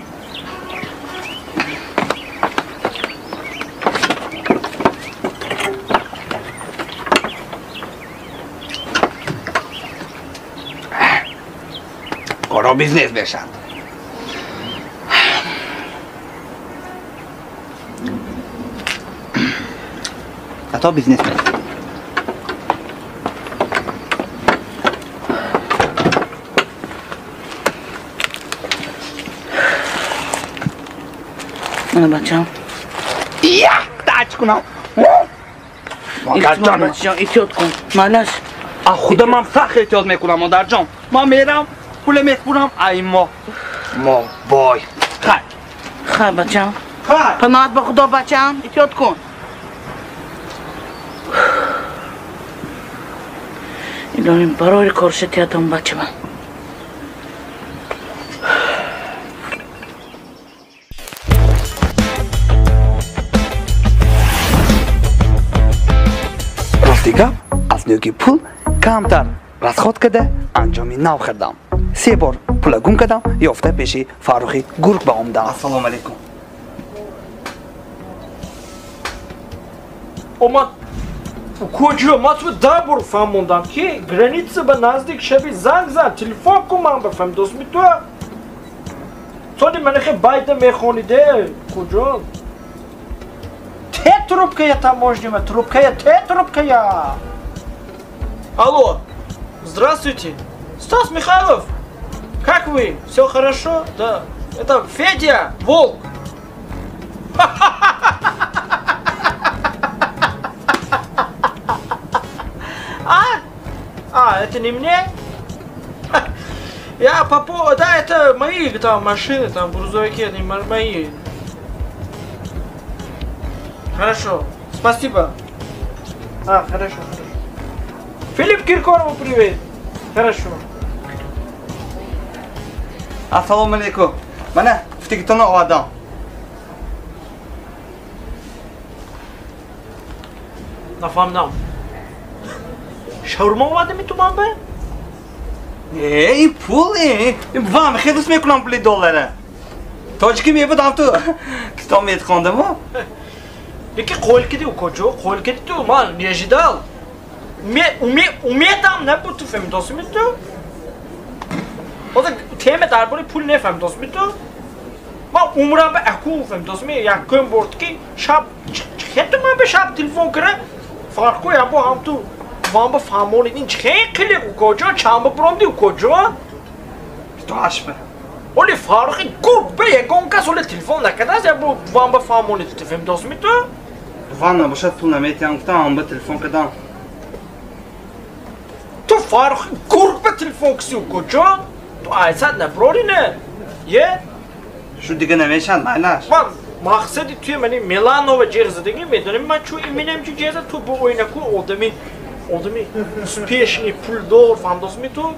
کارا بیزنس بشن حتی بیزنس بشن من بچم یا تاچ کنم مادر جان احتیاط کن مالش خدا من سخت احتیاط میکنم مادر جان من میرم پول میخورم ای ما بای خیر بچم خیر پناهت به خدا بچم احتیاط کن الهی برای کارشتیتم بچه من دیگه از نوگی پول کمتر رسخود کده انجامی نو کردم 3 بار پول گم کردم یافته پیشی فاروقی گرگ با آمدم السلام علیکم Ama koca matı daha bor famondan ki granitse be nazdik şebi zang telefon kumam be fam dost mi to Soni menekhe bayda mekhoni de koca Te трубкая таможня, трубкая, те трубкая. Алло, здравствуйте, Стас Михайлов, как вы? Все хорошо? Да, это Федя, Волк. Это не мне? Я по поводу, да, это мои там машины, там грузовики, они мои. Хорошо, спасибо. Хорошо. Филипп Киркорову привет. Хорошо. Assalomu alaykum. Mana fitiktoni odam. Nafamdam. Shaurma omadimi tu man be? این پول وام خیلی دوست میکنم پول دلاره تاجیکی میبودم تو کتاب میخوندم Peki kol kedi u kocu, kol kedi tu man nijidal. Umietam ne bu tu femi dostu mi tu? O da teme darbori pul ne femi dostu mi tu? Ma umram be aku femi dostu mi ya gün bort ki şap hetu man be şap telefon kare farko ya bu ham tu вам бы фамони ин чхекли у коҷо чамба бромди у коҷо то ашбе оли фарохи гурб бе ягон кас оли телефон накардааст я бу вам бы фамони тефем дост ми ту ван набошад пул наметиҳам гуфтам ам ба телефон кардам ту фарохи гурб бе телефон киси у коҷо ту айсад наброри не е шу дига намешад майлаш ман мақсади туи мани меланова ҷерзадагӣ медонем ман чӯ минем чӣ ҷерза ту бо ойнаку одами Odami успешный пульдор фандосми ту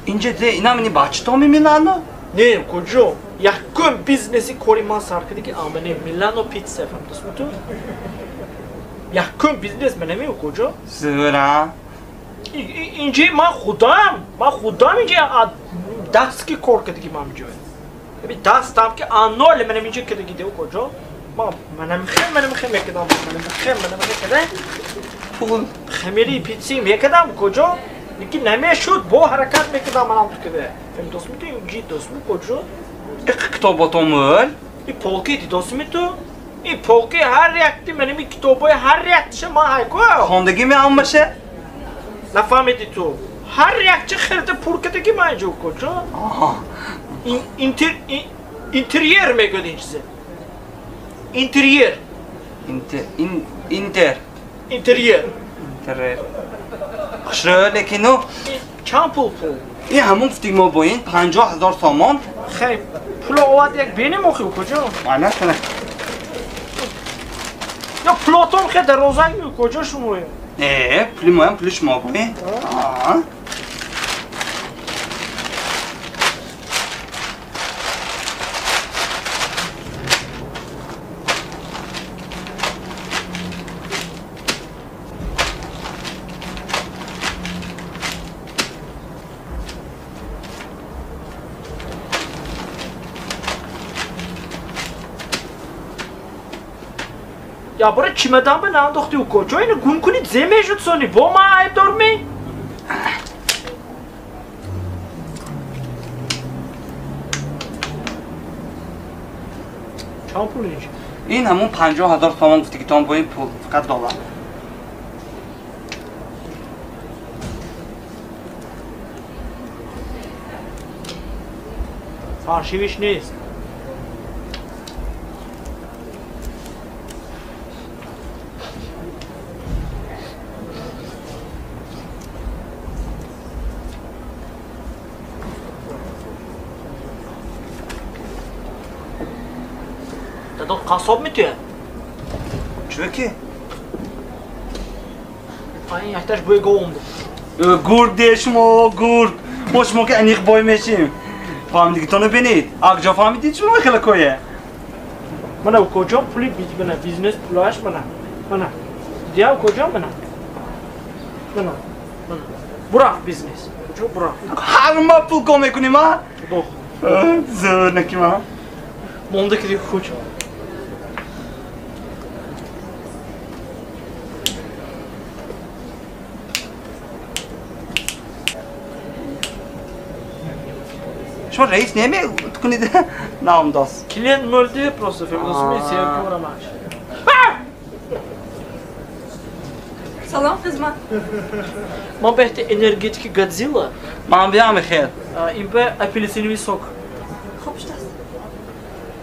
инҷа де инамини бачтоми Милано не коҷо якум бизнеси кори ман сар карди ки амане Милано питса фандосми ту якум бизнес менами у коҷо зура инҷа ман худам инҷа даст ки кор карди ки ман ҷо би дастам ки аноле менам инҷа карди ки де у коҷо ман менам хем мекардам менам хем када پول خمیری پیتسی میکردم کجا؟ یکی نمیشد با حرکت میکردم منم تو که فهم دوست می تو این جید دوست می کجا؟ کتاباتامول این پولکی دی دوست می تو؟ این پولکی هر ریکتی منیم این کتابای هر ریکتیش من هایکو خواندگی می هم باشه؟ نفهمیدی تو؟ هر ریکتی خیرده پولکتگی من اینجا کجا؟ اینتریر میگود این چیزه اینتریر اینتریر خشره لیکنو چند پول؟ این همون گفتیم ما با این 50,000 سامان خیلی پول آواد یک بینه مخیو کجا؟ معنی کنه یا پلاتون خیلی در روزنگ میو کجا شموی؟ پولی ما هم پولش ما بایی یا برای چیمدان به ننداختی و کجا اینو گم کنید زمه شد سونی با ما عیب دار می؟ چند پول اینجا؟ این همون 50,000 سامان گفتی که تو هم با این پول فقط دلار فرشیویش نیست دادو قصاب میتویه چوه که؟ این یحتاج بوی گوم گرگ دیشما گرگ ما شما که انیق بای میشیم فهمیدی که تونو بینید اگجا فهمیدید شما خیلی کویه منه و کجا پولی بینه بیزنس پولاش منه دیا و کجا منه برا بیزنس کجا برا هر ما پول کم میکنیم ها؟ دو زور نکیم ها؟ مونده که دیگه کجا شما رئیس نمی کنید نام داست کلient مولده просто فیلم سیرکو ماش سلام خدمت ما بهت انرژیتیک گادزیلا من بیام خیر این به اپلیسینوی سوک خوب شد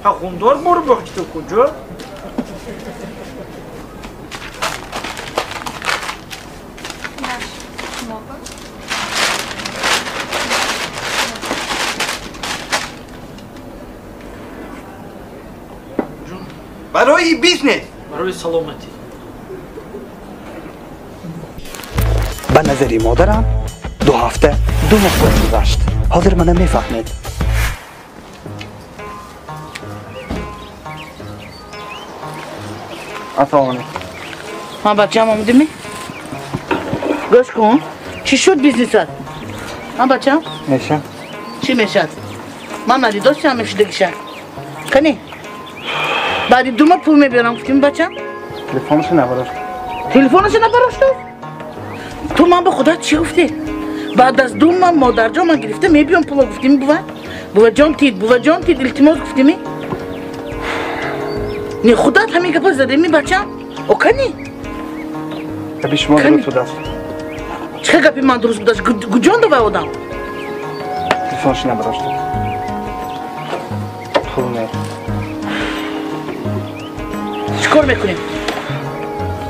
ها خوندور برو بخش تو کجا برای بیزنس برای سلامتی به نظری مادرم 2 هفته 2 ماه گذشت حاضر منم میفهمید السلام علیکم ها بچه هم آمده می؟ گوش کن چی شد بیزنست؟ ها بچه هم؟ میشه چی میشد؟ من ندی داشتی هم میشده گشه کنی؟ بعدی 2 ماه پول میبیارم گفتیم بچه هم؟ تلفنشو نبراشت تلفنشو نبراشت؟ تو من به خدا چی گفتی؟ بعد از 2 ماه مادر جا من گرفته میبیام پولا گفتیم بوا جان تید التماس گفتیمی؟ نه خودت همین گپا زده می بچه هم؟ او کنی؟ گپی شما درست بود است چه گپی من درست بود است؟ گجان دو به آدم تلفنشو نبراشت پول نه چیکار میکنیم؟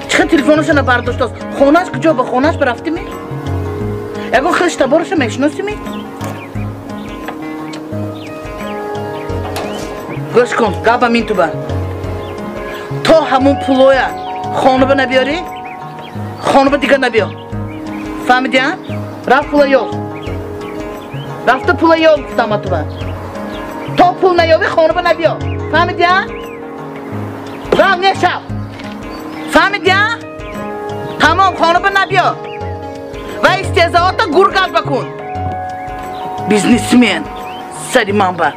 چه تلفنش نبرداشت است؟ خونهش کجا به خونهش برفتی می؟ اگه خیلی اشتباهش میشناسی می؟ گوش کن گپم این تو بر تا همون پولویا خانه به نبیاری خانه به دیگه نبیا فهمیدی ها؟ رفت پولا یول رفته پولا یول گفتم تو بر تا پول نیابی خانه به نبیا فهمیدی ها؟ رفت نشب فهمیدی ها؟ تمام خانه به نبیا و استعزاءات گرگل بکن بیزنسمن سری من بر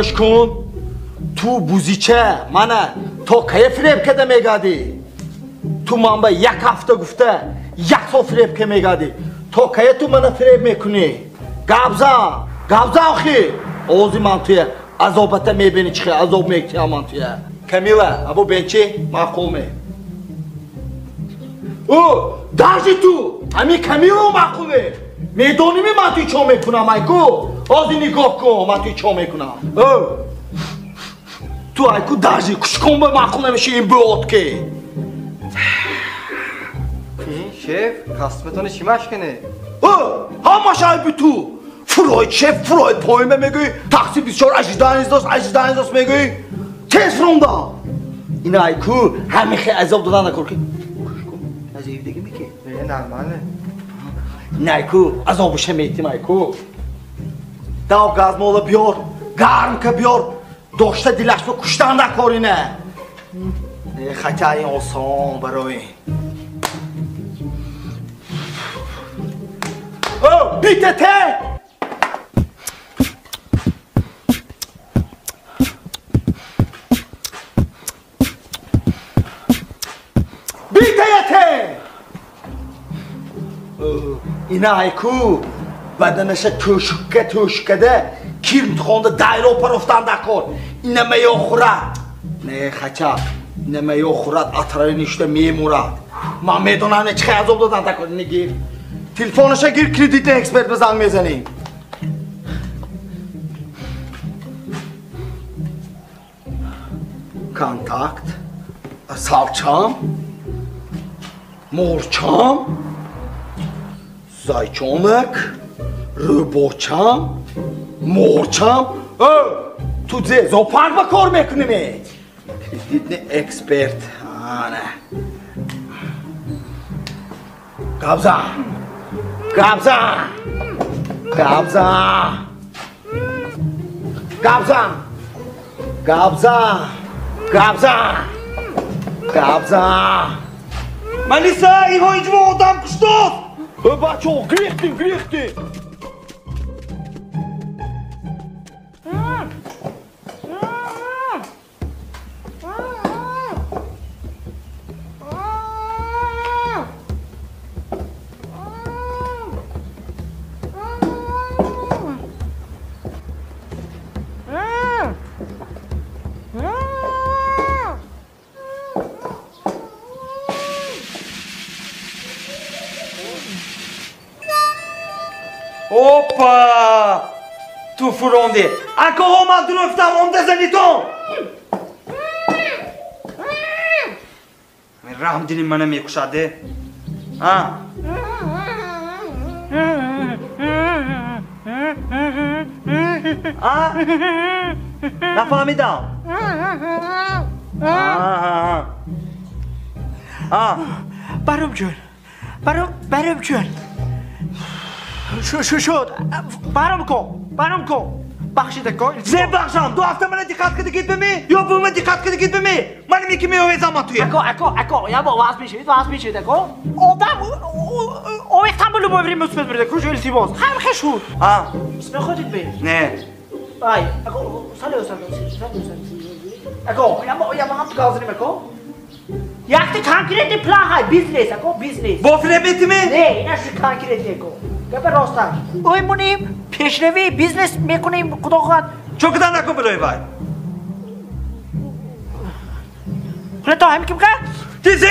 گوش کن تو بوزیچه منه تا که فریب کده میگادی تو من به یک هفته گفته یک سال فریب که میگادی تا که تو منه فریب میکنی گابزا آخی آوزی من توی عذابته میبینی چخی عذاب میکتی من توی کمیله ابو بینچی معقول می او داشتی تو همین کمیله معقوله میدونی من توی چه میکنم ایکو آزی نگاه کن من توی چه میکنم تو ایکو داشتی کش کن به معقول نمیشه این بود که شف قسمتون چی مشکنه؟ همه شای بی تو فروید شف فروید پایمه میگوی تقسیم 24 اجدانیز میگوی تیز فروندا این ایکو همه خیلی عذاب دادن نکن که کش کن از این دیگه میگه نرماله این ایکو عذابشه میتیم ایکو داو گاز مولا بیار گرم که بیار داشته دیلش به کشتن نکارینه خطایی آسان برای بیتته بیتته اینا ایکو بدنش توشکده کیر میتخونده دایره پروفتن دکن اینا میو خورد نه خچه اینا میو خورد اطرای نشته میمورد من میدونم چه عذاب دادن دکن نگیر تلفونش گیر کردیت اکسپرت بزن میزنیم کانتاکت salçam morçam zayçonluk rıboçam morçam tu de zoparma kor mekunimi kreditni ekspert ana Kabza Kabza Kabza Kabza Kabza Kabza Kabza Melisa, iho icma odam kuştov! Bacho, grihti Hoppa! Tu furondi! Ancora ma druftam om dezeniton! رحم دینی منم میکشاده نفهمیدم برام جون شد برام کن بخشیده کن زه بخشم دو هفته من دقت کردی گید بمی یا به من دقت کردی گید بمی من میگم میوه زمان توی اکو یا با واس میشه دکو آدم او احتمال رو ببریم مثبت برده کجا التباس هم خشود اسم خودت بی نه ای اکو سالو اکو یا ما هم گازنیم اکو یکتی کانکریتی پلان های بیزنس اکو بیزنس بافره بیتیمی نه اینش کانکریتی اکو گپ راستش اوی مونیم پیشروی بیزنس میکنیم خدا خواهد چوکدان نکن بلوی بای خودت هم کیم که تیزی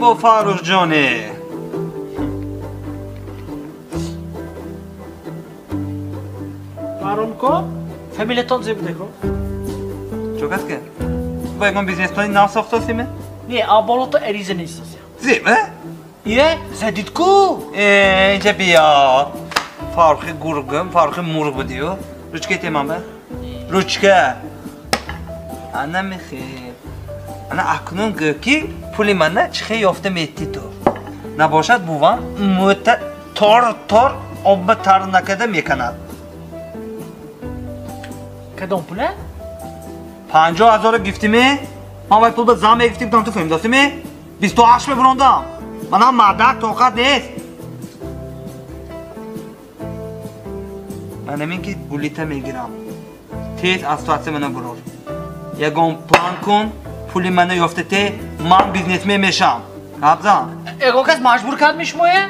با فاروق جانه فاروق کو فامیلیتون زیبده کو چوکست که باید من بیزنس پلانی نام ساخته سیمه نه آبالاتو اریزه نیست زیبه یه زدید کو اینجا بیا فاروق گرگم فاروق مرغ بدیو روچکه تیمان به روچکه انا میخیر انا اکنون گرکی پولی منه چخه یافته میتی تو نباشد بوان تار آب تر نکده میکند. کدام پوله؟ 50,000 گفتیمه؟ من باید پول به زن گفتیم تو فهم داستیمه؟ 28 ببروندم. من هم مدک توقت نیست. من نمین که بولیته میگیرم. تیز از تو منو برور. یکم پلان کن پولی منو یافته ته من بیزنسمن میشم. قبضم. اگه کس مجبور کرد میشمویه؟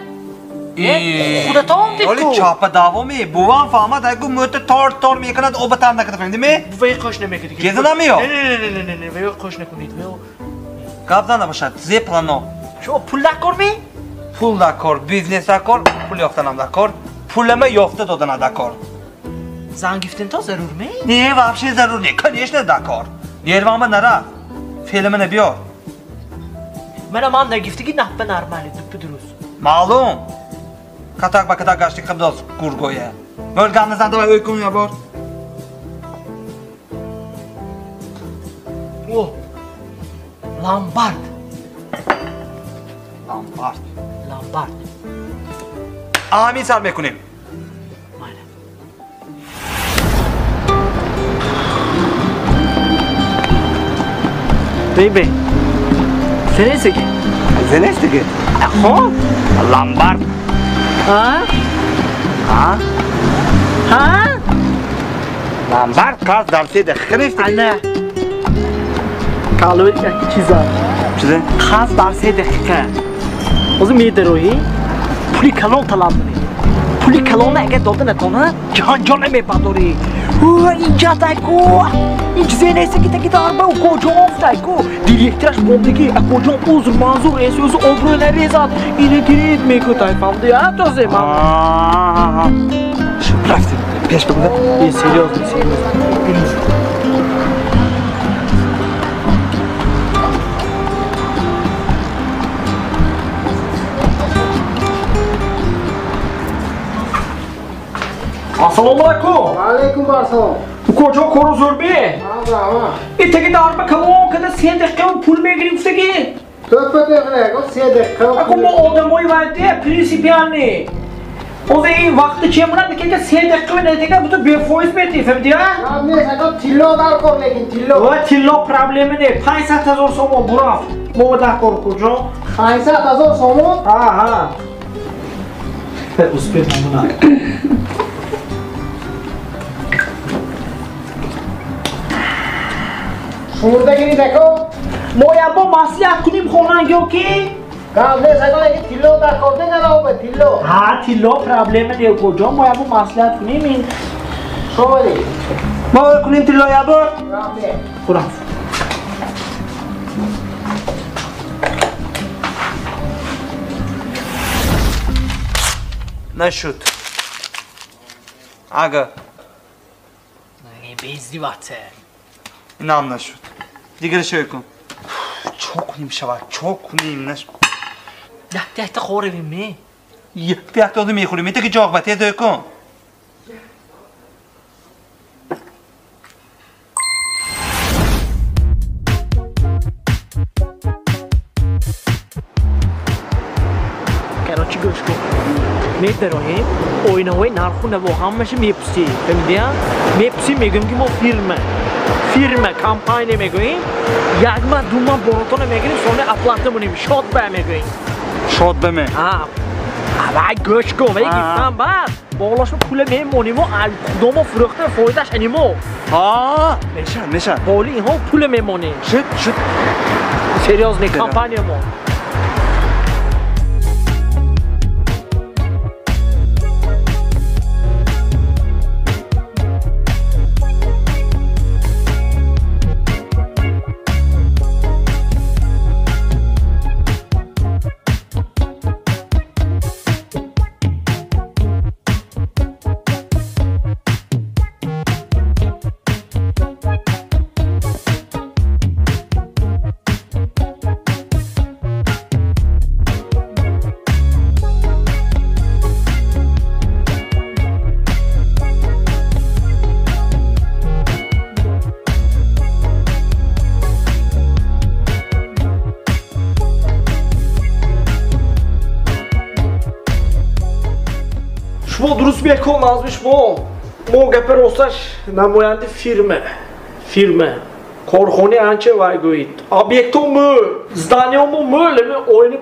خودت هم دیگه. ولی چاپ داوامی بوام فهمد اگه موت تار میکند آب تر نکده فهمیدی می؟ وی خوش نمیکنی. گیزه نمیاد. نه وی خوش نکنید. قبضم نباشد. زی پلانو. شو پول نکار می؟ پول نکار، بیزنس نکار، پول یافتنم نکار، پولم یافته دادن نکار. زن گفتن تا ضرور می؟ نه واقعا ضرور نیست. کنیش نه دکار. دیروام نرا. فیلم نبیار. من نگفتی که نه به نرمالی دوب درست. معلوم. کتاک با کتاک گشتی خب دست گورگویه. بولگام نزنده باید کنی یا بار. او لامبارد. لامبارد. همین سر میکنیم. بیبی زنیستی که؟ زنیستی که؟ خب لامبارد. ها؟ ها؟ ها؟ لامبارد کاز درسی دخنیستی که؟ نه کالوی چیزا چیزه؟ خاص درسی دقیقه اوزی میدروی پولی کلون طلب کنی پولی کلون اگه داده نتونه جان نمیپنداری اینجا تایکو این چیزی نیستی که تکی دار با کجا افتایکو دیریکترش بومدگی کجا اوزر منظور ایسی اوزر عبرو نریزاد اینه گرید میکو تای فهمدی ها تازه من رفتیم پیش بگوده؟ این سریاز Assalamu alaikum. Alaikum assalam. Bu koca koru zurbi. İteki darbe kalon kada 3 dakika pul megrim usteki. Töpe dakika 3 dakika. Ako mo odamoy vardı prinsipialni. O zaman vakti çemuna dikenge 3 dakika ne dikenge bu to befoiz beti fahmdi ha? Abi saka tillo dar kor lekin tillo. O tillo problemi ne? 5,000 somo buraf. Mo da kor koca. 5,000 somo? Ha. Uspe mamuna. شمردگیری دکو مویا با مصلحت کنیم خوننگیو کی؟ قبل سگا یکی تیلو در کرده نلاو به تیلو ها تیلو پرابلم نیو کجا مویا با مصلحت کنیم این شما دی ما کنیم تیلو یا بار؟ برام نشد اگه نه بیزدی واته اینم نشد دیگه شوی کن چو کنیم شود چو کنیم نشد ده خوره بیمی یه داده میخوریم میته که جاق بطیه دوی کن کراچی گوش کن میدرویم اوینوی نرخونه با همش میپسی فهمیدی میپسی میگیم که ما firma kampanya میگوییم یک ما دو ما براتون میگیریم سونه اپلاته مونیم شاد به میگوییم شاد به می اوه گوش کن ولی گفتم بعد بالاش پول میمونیم و کدوم فروخته فایدهش انیمو میشن بالی اینها پول میمونیم شد سریاز نی کمپانیا ما kol nazmış mu? Mo gapir olsaş namoyandi firma. Korxone ancha vay go'yit. Obyektom mu? Zdaniyom mu? Lemi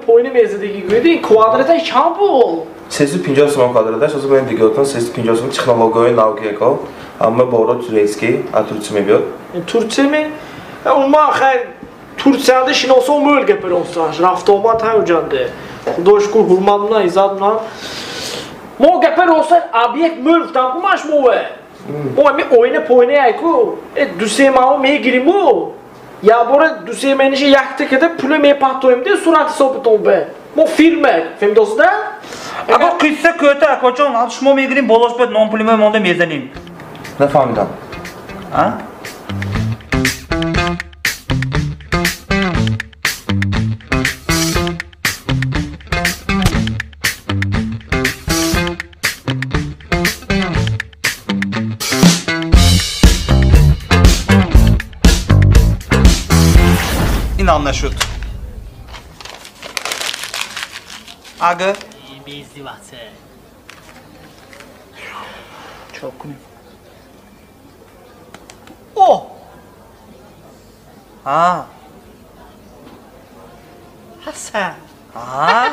oyni mezidagi go'ydi. Kvadrata cham bol. 350 сом квадрата, что мы беготон 350 сом технология науки ко, amma bora турецкий, а Турция мебиот. Турция ми? Умма хай Турцияда шиносон мөл гапир олсаш, рафтомат хайуҷанде. Худо шукур ҳурматмна, иззатмна. Мо гапир олсаш объект мөл гуфтам кумаш мове. Мо ами ойна айку, дусе мао мегириму. Я бора дусе мениши якта кеде пуле мепахтоим де сурат хисобитон бе. Мо фирма, фемдосда? Аго қисса көте акочон, ал шумо мегирим болошпед нон пулиме монде мезаним. Нафамидам. А? Anlaşıldı. Aga. Çok mu? Oh. Ha. Hasan. Ha.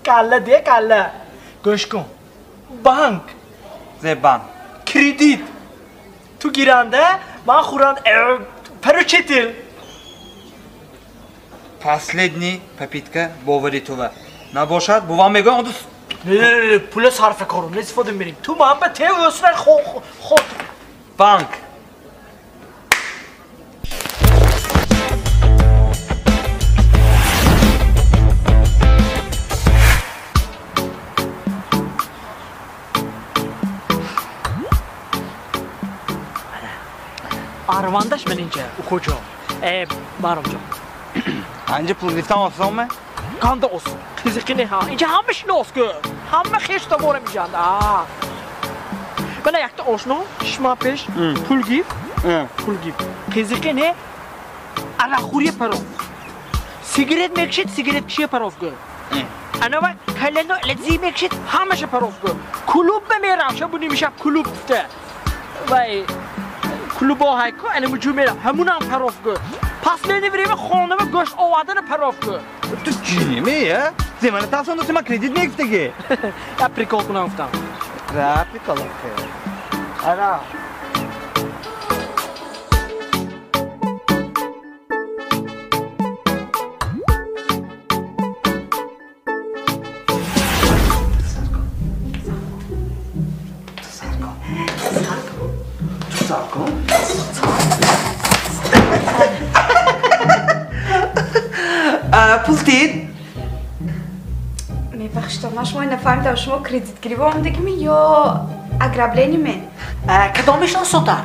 Kalla diye kalla. Goşkun. Bank. Zeban. Kredit. Tu giranda ma xuran паручитель. Последний попытка Боваритова. Набошад, бу вам мегӯям дӯст. Не, пула сарфа корум, нестифода мебарем. Ту ман ба те осран ход. Банк. Arvandaş menince ukocam. Barımcam. Anca pul liftan olsun mu? Kanda olsun. Kızıkını ha. İnce hamma şunu olsun. Hamma hiç de vuramayacağım. Bana yakta olsun. Şişma peş. Pul gif. Pul gif. Kızıkını ara khuriye parov. Sigaret mekşit sigaret kişiye parov gör. Ana bak kalendo lezzi mekşit hamma şey parov gör. Kulüp be meram şu bu nimişa kulüpte. Vay. Kulübo hayko ana mücümela hamunam parov gör. Paslerini vereyim xonama go'sht ovadini parov gör. Tu nima ya? Zemani tasavvur etma kredit mi giftiga? Ya prikol kunam guftam. Ra prikol. Ana. Пултин? Мебахшитам, ман шумо нафаҳмидам шумо кредитгирӣ омадагиме ё ограблениме? Кадомишон сота?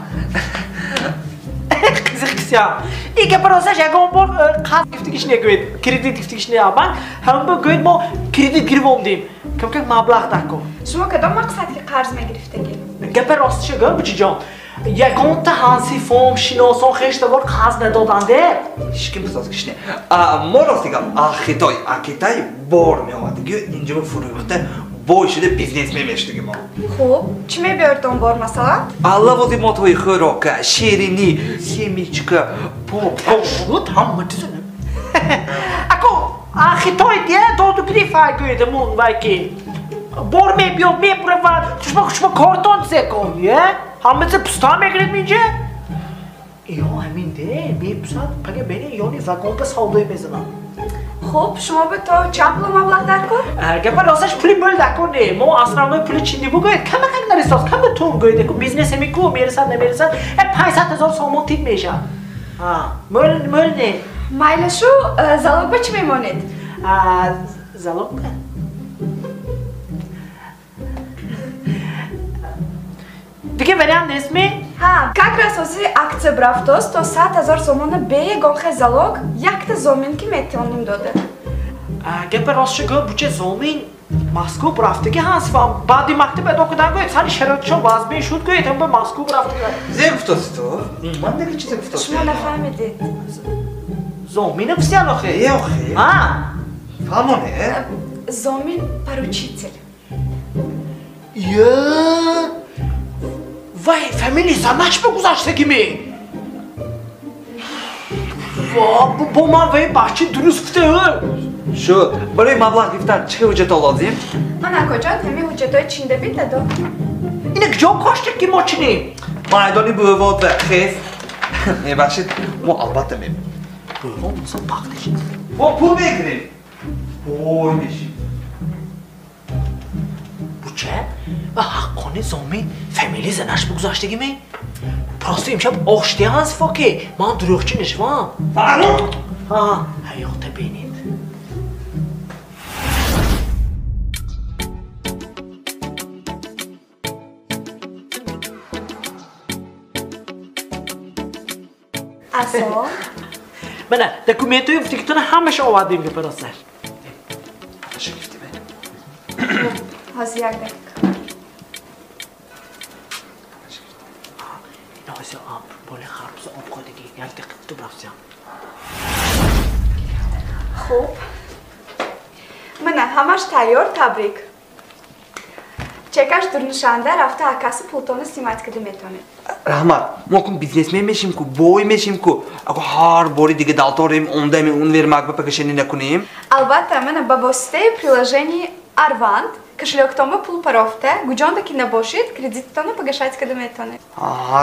Қизиқсиям. Ига барозаш ягон бор қарз гифтигиш негӯед, кредит гифтигиш неабан, ҳамба гӯед мо кредит гириф омадем. Кам маблағ дако. Шумо кадом мақсадки қарз мегирифтаги? Гапа ростиша гӯ буҷиҷон. Ягонта ҳанси фом шиносон хештавор қарз надоданде. Ишким созгишне. Мо ростигам Акитай бор меомадиги инҷо фурӯхта бой шуда бизнес мемештиги мо. Хуб, чӣ мебиёрдон бор масалан? Лавозимотҳои хӯрока, ширинӣ, семечка, шуд ҳама чиза. Ако Акитой дия доду гирифай гӯедамун вайки. Бор мебиёд мепурава, шумо кортон зекон, е? Hamısı pusta mı mince? Yo emin de, bir pusat, peki beni yoni vagonda savdoyu mezana. Hop, şuma be to çaplı mablağ darko? Gapa rasaş puli möl darko ne? Mo aslanlı puli çindi bu gayet. Kama kagnar istos, kama tüm gayet. Ku business mi ku merisan ne merisan? 500,000 somon tip meşa. Möl ne? Mayla şu zalog baç memonet. Zalog mu? Peki вариант ismi? Как раз ози акция брафтос, то 100,000 сомона бе гонхе залог, якта зоминки метионим дода. Гапа ростша гӯ буча зомин Москва брафтаги ҳаст ва баъди мактаб адокадан гӯед сари шароитшон вазбин шуд гӯед ҳам ба Москва брафтага. Зе гуфтоси ту? Ман дагар чизе гуфтоси? Шумо нафаҳмидед. Зомин гуфтиян охе? Охе. Фаҳмоне? Зомин поручитель. Ya. Vay, family zanaç mı güzaştaki mi? Vay, bu bomba ve bahçe dürüst fıtığı. Şu, böyle mablag iftar çıkı hüccet olazım. Mana koca, temi hüccetoy Çin'de bitle do. Yine kıca kaçtık ki maçını? Maydani bu vod ve xez. Başit, mu albatta mı? Bu olmasa baktıcın. O pul bekleyin. Oymuş. Bu çe? Ve hakkını zomi family zanaç mı güzaştaki mi? Prosto imşab oştiyaz faki. Man duruqçı nişvan. Faruk! Ha, hayatta benim. Aso? Bana dokumentoyu fıtıktığına hameşe ovadıyım ki paraslar. Hazır yakdak. Neyse abi, böyle harpsa op koydaki. Yaktak tu bırakacağım. Xo'p. Mana hamash tayyor, tabrik. Chekash durnishanda rafta akasi pultoni simat kidi metone. Rahmat, mokun biznesmen meşim ku, boy meşim ku. Ako har bori dige daltorim, onda mi un vermak bapakasheni nakunim. Albatta, mana babosite приложение Arvand, кошелектома пулпаровте, гуджондаки набошит, кредиттону погашать кidi metone.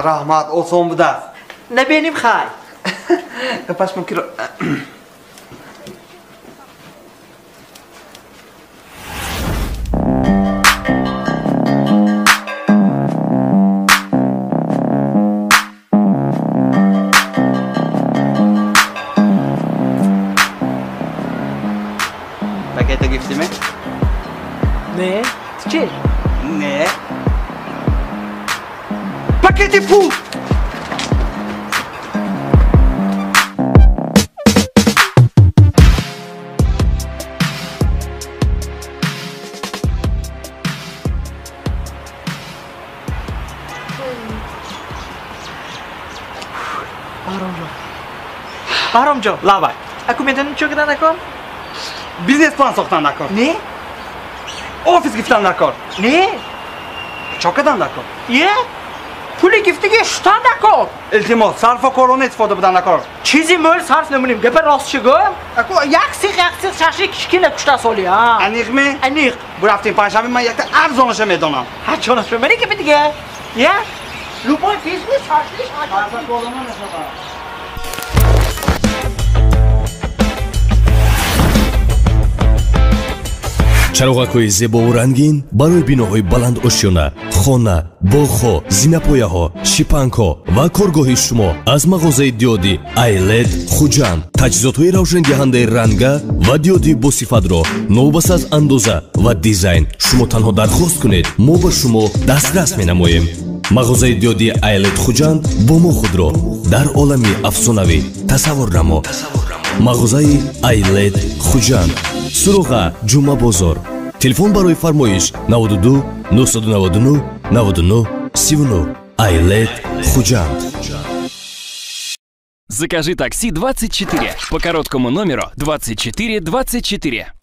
Rahmat, o son bu da. Ne benim hay? Kapaş mı kiro? Pakete gifti mi? Ne? Tiçe? Ne? Paketi pul! Baromjo, lavay. Aku meden çokadan akon? Biznes plan soktan dakor. Ne? Ofis giftan dakor. Ne? Çokadan dakor. Ye? Puli giftige ştan dakor. İltimos, sarfa korona istifadı budan dakor. Çizi möl sarf numunim. Geper rastçıgım. Aku yaksik şaşık kişkiyle kuşta soli ha. Anik mi? Anik. Bu hafta panşami man yakta arzonuşa medonam. Ha çonaşma beni gibi dige. Ye? Lupoy fizmi şaşlış. Sarfa korona ne sabah? чароғакҳои зебову рангин барои биноҳои баландошёна, хона, боғҳо, зинапояҳо, шипангҳо ва коргоҳи шумо аз мағозаи диёди айлед хуҷанд. таҷҳизотҳои равшангиҳандаи ранга ва диёди босифатро новбаст аз андоза ва дизайн шумо танҳо дархост кунед, мо ба шумо дастрас менамоем. мағозаи диёди айлед хуҷанд бо мо худро дар олами афсонавӣ тасаввур намо. мағозаи айлед хуҷанд, суроға ҷумъа бозор. телефон барои фармоиш 92 999 99 39. айлед хуҷанд. Закажи такси 24 по короткому номеру 2424.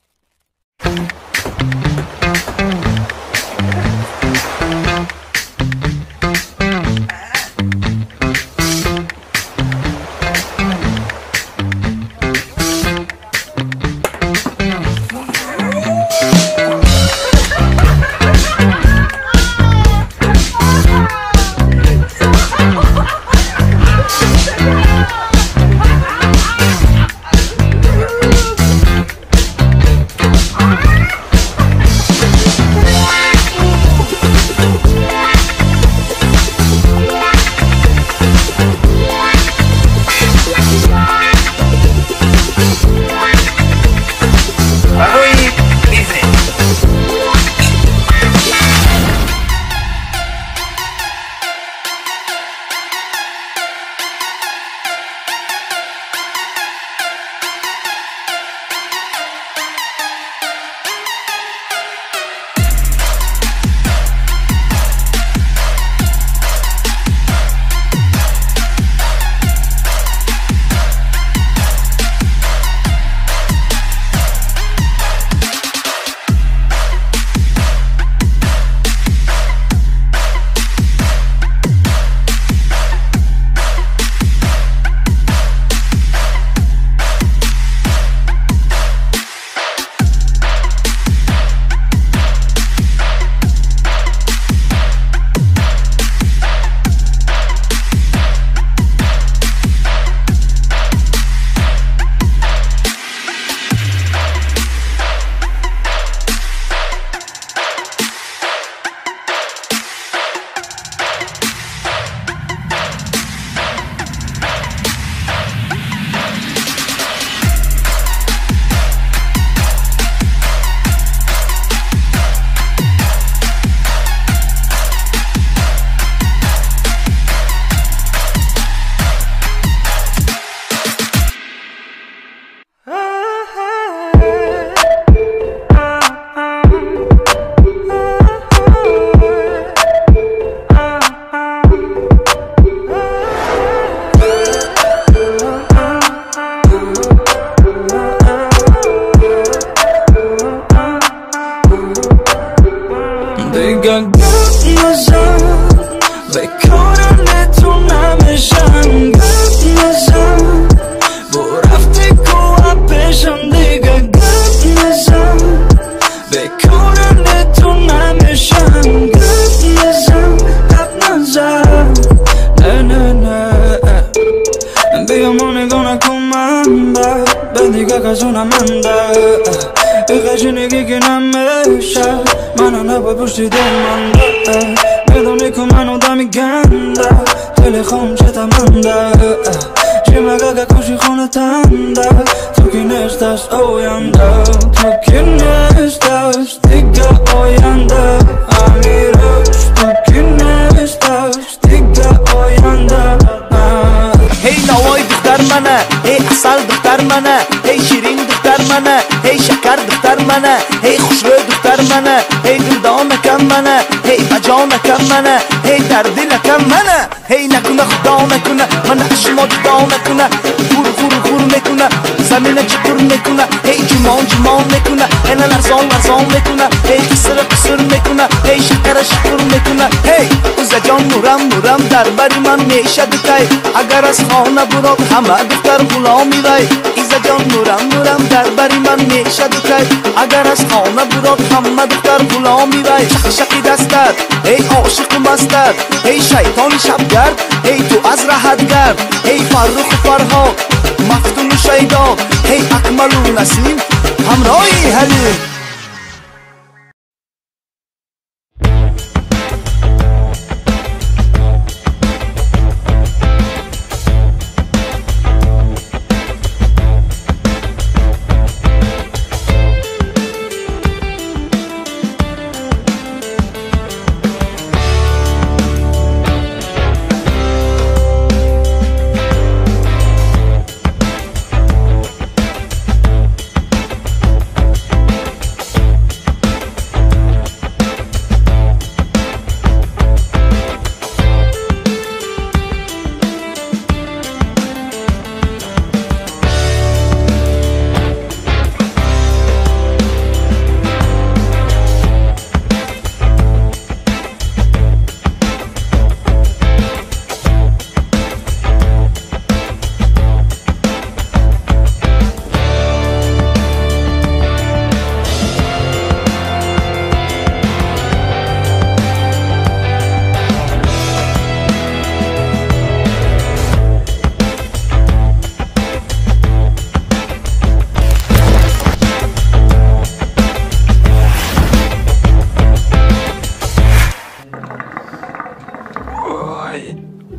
گازونا منده بخشینی که نمیشه منو نباید پشتی دل منده بدونی که منو دمی گنده دل خونشتا منده Cimaga ga koshi khona tanda Tu ki nestas oyanda Tu ki nestas Digga oyanda Amirosh Tu ki nestas Digga oyanda Hey navoy duktar mana Hey asal duktar mana Hey shirin duktar mana Hey shakar duktar mana Hey khushro'y duktar mana Hey dildona kam mana Hey bajona kam mana Hey dardila kam mana Hey nakuna khudo nakuna Mana ashmo judo nakuna Gur gur gur nekuna Zamina chukur nekuna Hey jumon jumon nekuna Ena larzon larzon nekuna Hey kisra kisr nekuna Hey shakara shakur nekuna Hey uzajon nuram nuram dar bari man mesha dukay Agar az khona burod hama duktar gulami vay Izajon nuram nuram dar bari man mesha dukay Agar az khona burod hama duktar gulami vay Shaqi dastar Hey oshiq mastar Hey shayton shabgar Hey tu az rahat gar Hey farruq farhod Maftun shaydo Hey akmalu nasim Hamroyi halim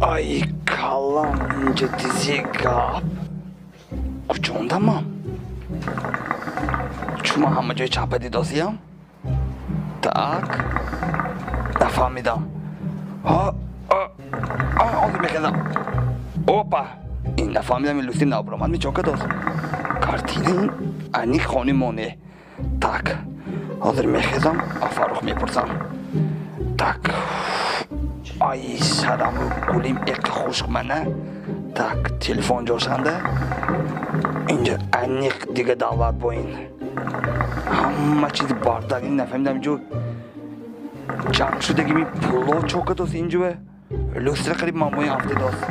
Ay kalan ince dizi gap Kucağında mı? Чума ҳама ҷои чапа дидосиям? Так. Нафаҳмидам. ҳозир мекардам. Опа! Ин нафаҳмидам ин лусин наобромад мечока дост. Картина ин айни хони моне. Так. ҳозир мехезам, Фаррух мепурсам. Так. Ай сараму гулим эқи хушк мана. Так, телефон ҷошанда. Инҷа айниқ дига давлат бо ин. Ҳама чизи бардак ин нафаҳмидам ҷо. Ҷамъ шудаги ми пуло чока дост инҷое. Люстра қариб ман бо ин ҳафта дост.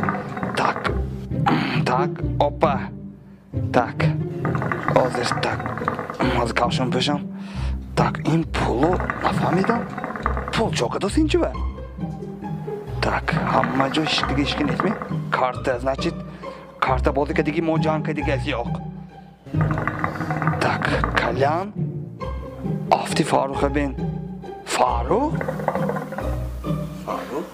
Так. Так, опа. Так. Ҳозир так. Ҳозир кавшам пӯшам. Так, ин пуло нафаҳмидам. Пул чока дост инҷое. Так, ҳама ҷо дига ишки нест ми? Карта, значит, карта бози ка диги мо ҷанг ка дига ёқ. Так, калян. Афти Фарруха бин. Фаррух? Фаррух?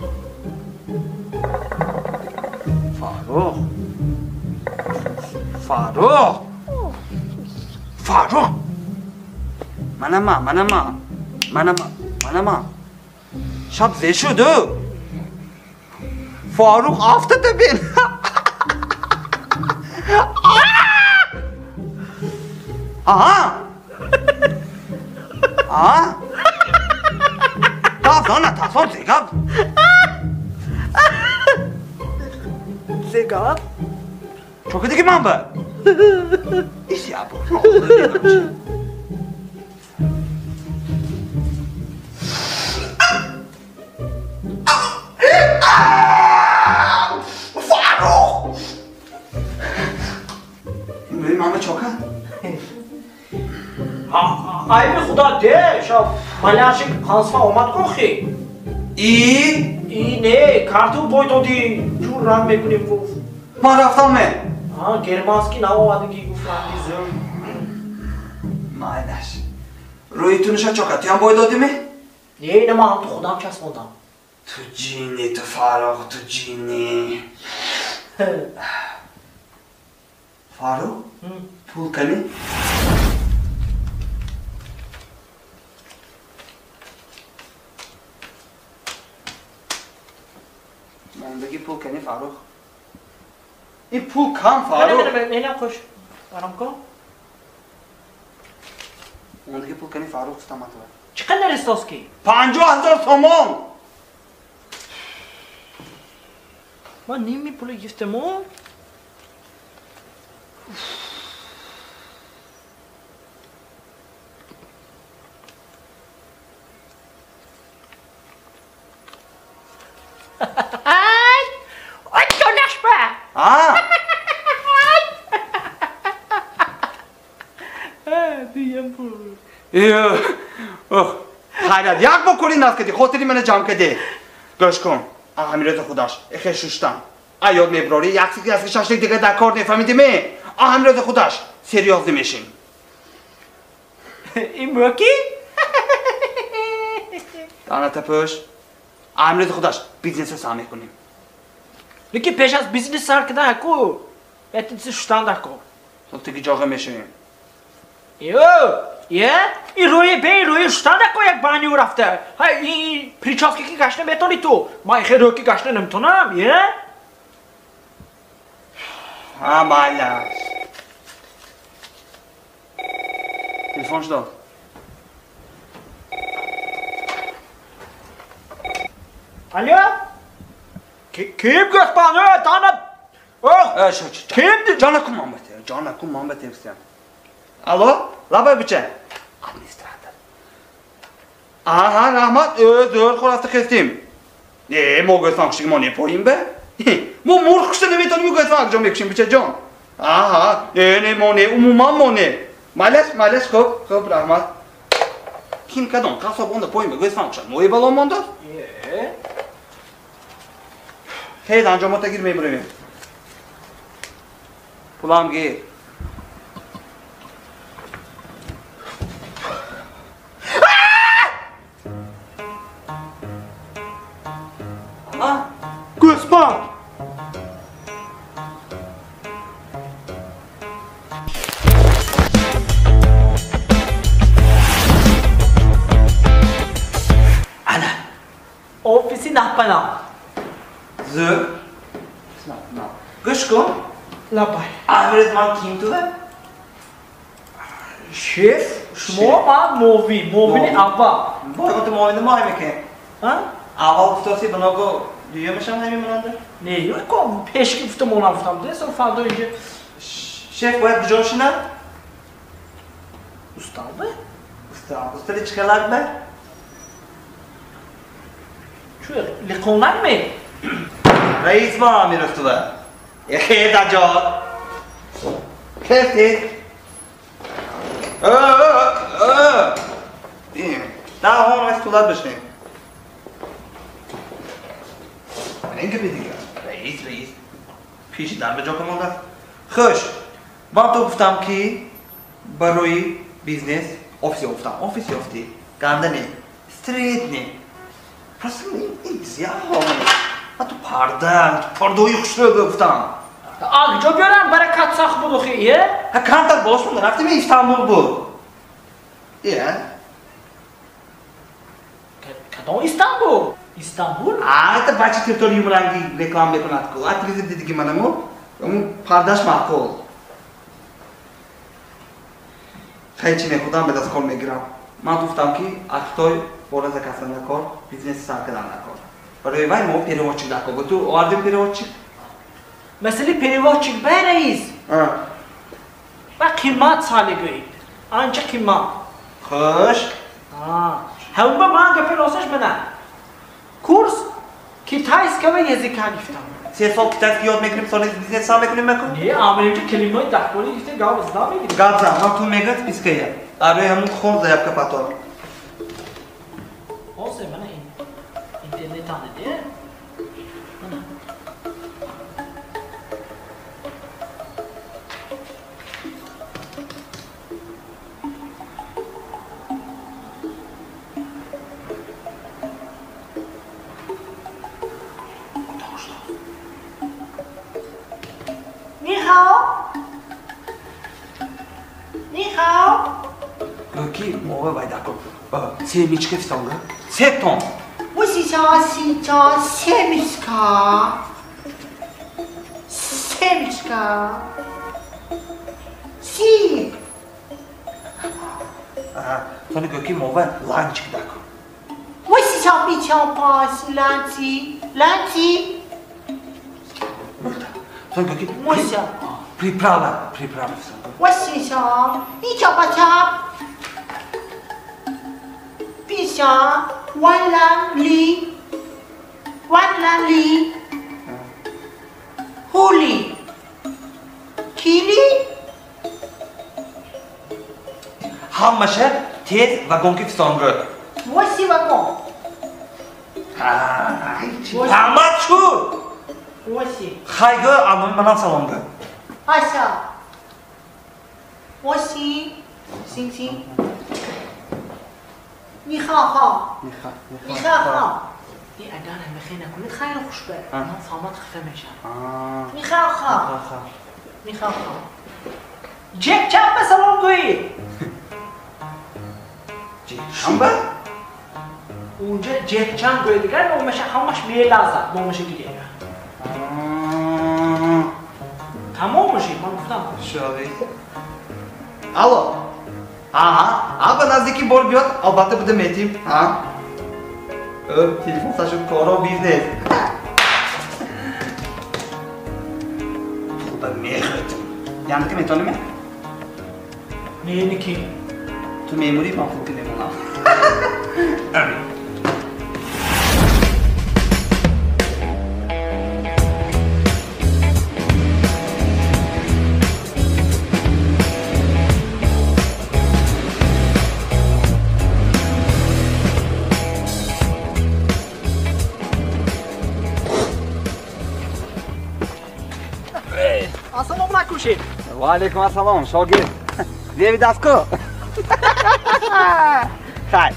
Фаррух? Фаррух? Фаррух? Манама. Шаб зе шуду? Фаррух афтата бин. Aha! Aha! Tafon zegab. Zegab? Çok ödeki man be. İş ya bu. Farruh! Benim mama çok ha? Aybi xudo de, shu malyashik qansfa omad qo'xi. Ne, kartu boy dodi, jur rang mekunим guf. Man raftam men. Germanski nav ovadigi guf rangizim. Maylash. Ro'yitunish cho'qat, yon bo'ydodimi? Ne, nima ham tu xudam kasbondan. Tu jinni, tu Farruh, tu jinni. Farruh? Pul qani? Mandagi pul qani Farruh? Pul kam Farruh? Menam qo'sh. Qaramko. Mandagi pul qani Farruh ustamatova. Chiqanlar istoski? 50,000 somon. Man nimi puli giftemo? Ay, konuşma. Diyem bu. Hayrat, jak bokoli nas kedi, خاطری من جمع کده. گوش کن. امیرت خودش. اخه شوشتم. ایاد میبراری یکسی از شش دیگه در کار نفهمیدی می؟ امیرت خودش. سریاز نمیشین. این موکی؟ دانه تپش. امیرت خودش بیزنس سام میکنیم. لیکی پیش از بیزنس سر کده کو. بهترین شوشتن دکو. تو دیگه جاگه میشین. یه؟ این روی شوشتن دکو یک بانی رفته. های این پریچاسکی که گشنه بتونی تو. ما خیلی روکی گشنه نمیتونم. یه؟ مالاش. تلفنش داد. الو؟ kim gök bana tanıp? Kim? Cana Muhammed Hristiyan. Alo? Labay biçe? Administratör. Aha, rahmat. Zor xolası kestim. Mo götfang şigi mo ne poyim be? Mo murk kuşta ne betoni mo götfang jom ekşim biçe jon. Aha, ne mo ne umuman mo ne? Males hop rahmat. Kim kadon kasab onda poyim be götfang şan. Mo balon monda? Hey anjamata girmeyi buraya. Pulam gir. Gusman! Ana! Ofisi napana. Zö. Gushko? Labay. Amiret man kim tu da? Şef, şmo ma movini avva. Boy tu movini mai meke. Ha? Avval ustası bana go duyuyormuşam hemen bunanda. Ne yok o peşki fıtım ona fıtım diye sonra fazla önce. Şef boyat bu coşuna? Usta mı? Usta çıkarlar be. Şu likonlar mı? Reis var amir usta. Ehe daca. Kefti. Daha hon ustalar beşne. این که دیگه رئیس پیش در به جا کمان دست خوش من تو گفتم که برای بیزنس ofisi گفتم ofisi افتی گنده نه استریت نه پس این زیاد همه من تو پردوی خوش رو گفتم آگجا بیارم برای کت ساخت بود خیلیه؟ ها کانتر باش بود رفتیم استانبول بود یه کدام استانبول؟ İstanbul? Ata bachi teritorium rangi reklam bekonat ko. Atriz dedi ki manamo. Pardaş makol. Khaychi ne khudam bedas kol megram. Man guftam ki aktoy bora zakasana kor, biznes sarkadana kor. Baroy vay mo perivochik da ko. Tu ordim perivochik. Mesele perivochik be reis. Ve kıymat saligoyi. Ancak kıymat. Xoş. Hem ben göper olsaş bana. Kurs kitayska ve yazıka giftam. Siz sol kitayska yod mekrim sonra biznes sağ mekrim mekrim? Ne Amerika kelimeyi dakboli gifte gavzda mı gidiyor? Gavza, man tu megat piskaya. Aroy hamu khon zayap ka pato. Olsa bana internet anı diye. Goki mova baydako. Semechka fistonga. Septon. Сейчас, семечка. Семечка. Си. Sonra Goki mova lanchka dako. Сейчас, ланти. Ланти. Sonra Goki Moся. priprava fistonga. Сейчас. И чапа-чап. Пися. Валли. Хули. Kili. Hammasha tez vagonga fistonga. Voici wagon. Hamachu. Voici. Hayga anam bilan salomga. Aşa. Voici. Sing. Ni hao. Die Adana beginnen met geen gesprek. Dan van wat gefemesha. Ni hao. Jack chapa salon goyi. Amba? Unca Jack Chan goyi digan o meşe hamaş melaza. Bu meşe gidiyor. Tamam mı şey? Ben tutam. Şöyle. Alo. Abi nazdaki bor biyot. Albatta bu da metim. Telefon taşıp koro biznes. Bu da mehretim. Yani kim etanı mı? Neyini ki? Tu memuri mahfuk edem ona. Evet. Assalomu alaykum shey. Va alaykum assalom, shogird. Devidasko. Xayr.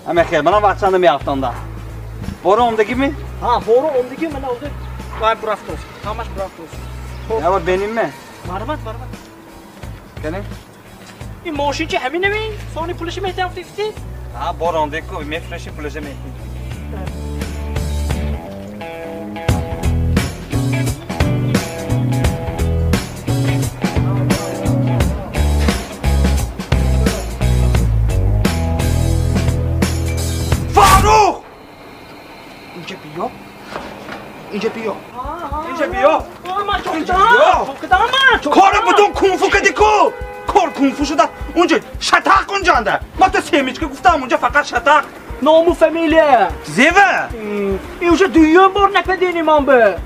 Hamma xeyr, mana vaqtchanda meyaftonda. Bora ondagimi? Ha, bora ondagi mana o'zi. Vay buraftos. Hamash buraftos. Ya var benimmi? Marhamat. Qani? این ماشین چه همینه می؟ سونی پولش میتونم فیفتی؟ Ha, bora ondagiko mefreshi pulaja meyafton. اینجا بیا. کار بدون کنفو کدی کو. کار کنفو شده. اونجا شتاق اونجانده. ما تو سمیچکه گفتم اونجا فقط شتاق. نامو فامیلیه. زیوه. اینجا دویون بار نکدینی من به.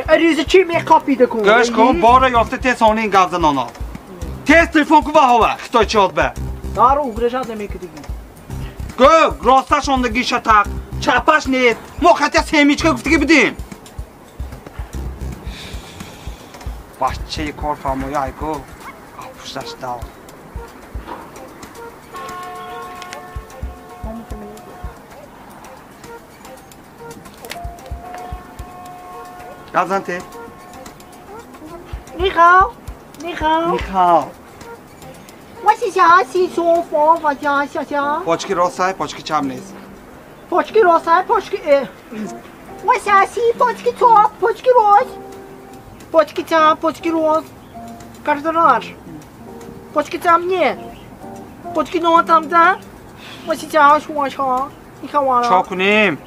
اریزه چی میکاپیده کن. گوش کن بارا یافته تسانی این گفته نانا. تست تلفن کو هوا. خطای چاد به. دارو اگرجاد نمیکدی. گو راستش اندگی شتاق. چپش نیست. ما خطی سمیچکه گفته که بدیم. بچه کار فرمایی ایگو پشتش داو گازنته نیخاو 我是想洗漱房我家小小 پاچکی راستای پاچکی چپ نیست پاچکی راستای پاچکی我想洗پاچکی تو پاچکی راست Почки там, почки роз. Каждый раз. Почки там нет. Почки но там да. Мы сейчас шо. И хавала. چا کنیم؟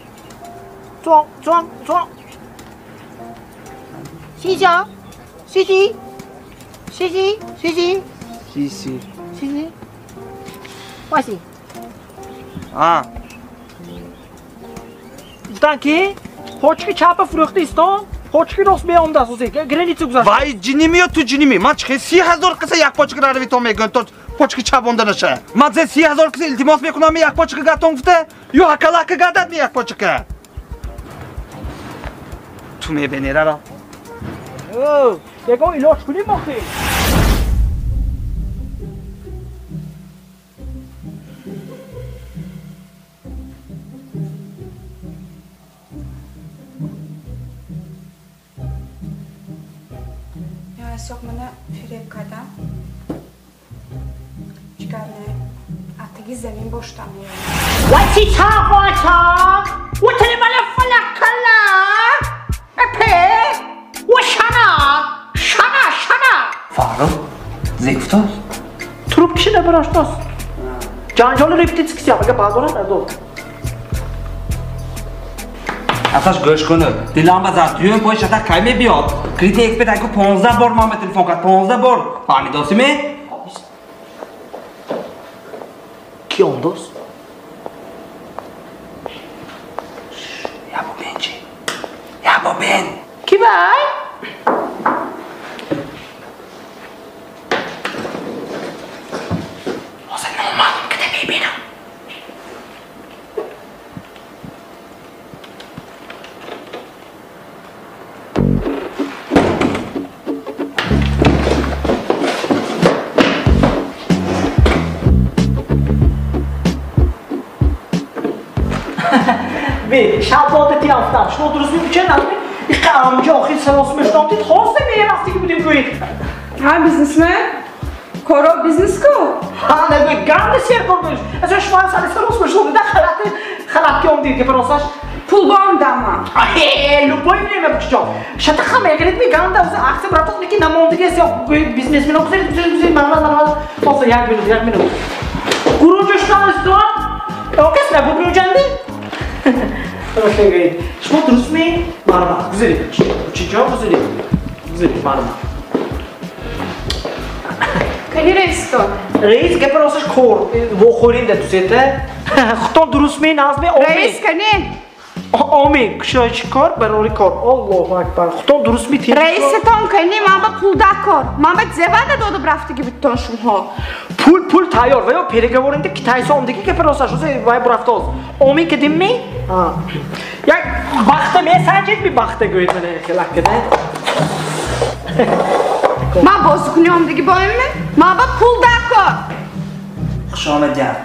Цо. Сейчас. Сиди. Васи. Danke. Почки чапа фруктистон. Почки рост میام دست وزی گرینیتو گذاشت. وای جنی میاد تو جنی می. من چه 30,000 قصه یک پاچکی را روی تو میگن تو پاچکی چابونده نشه. من زه 30,000 قصه التماس میکنم یک پاچکی گاتون گفته یا حکلاک گادت می یک پاچکی. تو میبینی را. دیگه ایلاج کنیم مخی. Sok mana firib kadam. Chikarni ati دیگه زمین باشتم میاد وایسی تا و تنمال فلک کلا اپه و شنا Faruk, zevktos. Trup kişine bıraştas. Cancalı reptitskisi yapacak pardon nerede? Atash go'sht kuni. Dilam bazar tuyun poy shata kayme biyod. Kriti ekspert ayku 15 bor mama telefon kat 15 bor. Famidosimi? Ki ondos? Ya bu benci. Ya bu ben. Ki vay? O sen normal kıdemeyi benim. Ve şablonda diyaftam. Şunu duruz bir bütçe nazmi. İşte amca ahir sen olsun meştan tit. Hasta bir rastı gibi bir koyun. Ha biznesmen? Koro biznes ko? Ha ne bir gamle ser kormuş. Az önce şu an sen olsun meştan. Da halat ki om değil ki parosaş. Pul bom dama. Ay, lupoy bile mi bakacağım? Şata kamaya gelip bir ganda olsa akse bıraktım ki namondu ki sen biznesmen olsa güzel bana olsa yak minut. Kuruncu şundan üstüne. O kesme bu büyücendi. Okey great. Şunu duruz mu? Marma. Güzel. Uçacağım güzel. Güzel marma. Kani reiston. Reis que para vocês cor. Vou corin de tucete. Xton duruz mu? Nazmi omi. Reis kani. Omi. Kuşa çıkar, barori kor. Allahu akbar. Xton duruz mu? Reis ton kani mamba pulda kor. Mamba zevada dodu brafti gibi ton şunho. Pul tayyor ve o переговорinde Kitaysa omdaki que para vocês vai braftos. Omi que dim mi? Ha. Ya baktı mesaj bir baktı göğütmene kelak ne? Ma bozuk ne omdaki boyun mu? Mamba pulda kor. Xushomadiam.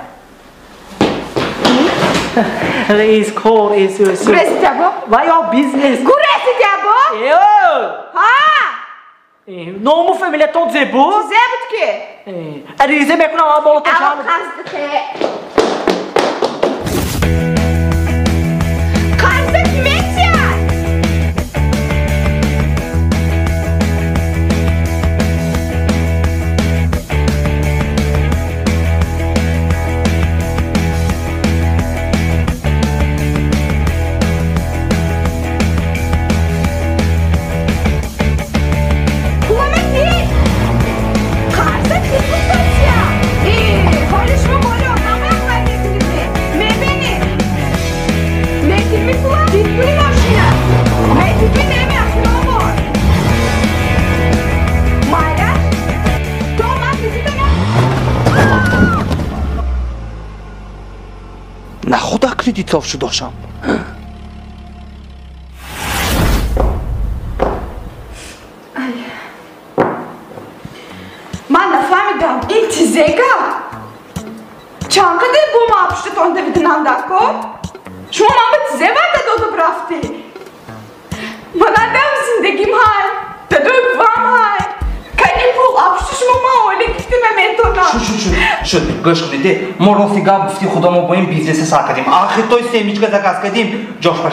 Reis kor es. Guresi dabo? Vai ao business. Guresi dabo? Eu. Ha! Nomu família todo zebu? Zebut ki? Arize mekuna ama bolo taşan. Ava kazdı te. Kazdık metya. На худа кредитов şu doşam. Man da famidam intizega. Çanka de bu ma apştı tonda vidinan dako. Şu mamı zeva da dodu brafti. Bana dam zindagim hay. Da dök vam hay. Kani pul apştı şu mama öyle gitme metona. Şu go'sht kuni morofiga bufti xudamo boim biznesi sakadим. Axir toy semichka zakaz kadim. Joshpa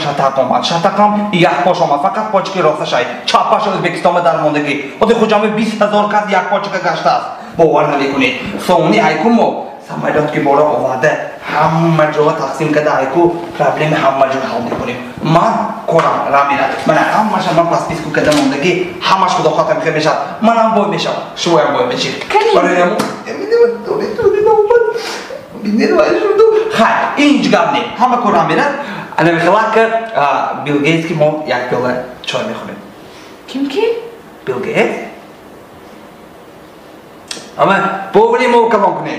shatakam yak poshoma faqat pochki rosa shay. Chapash O'zbekistonda darmondagi. Xudi xujami 20000 kad yak pochka gashtas. Bovar nalikuni. So'ngni aykumo samolyotga bora ovada hamma joy taqsim kada ayku problemi hamma joy hal mekonim. Man ko'ram Ramila. Mana hamma shama paspisku kada mondagi hamma xudo xotam khemeshad. Manam boy mesham. Shu ham boy meshim. Barayam Binleri var şurada. Hay, inç gabni. Hamma ko'ram berad. Ana mixlaka Bill Gates ki mo yakpyola choy mexonim. Kim ki? Bill Gates. Ama povri mo kalon kune.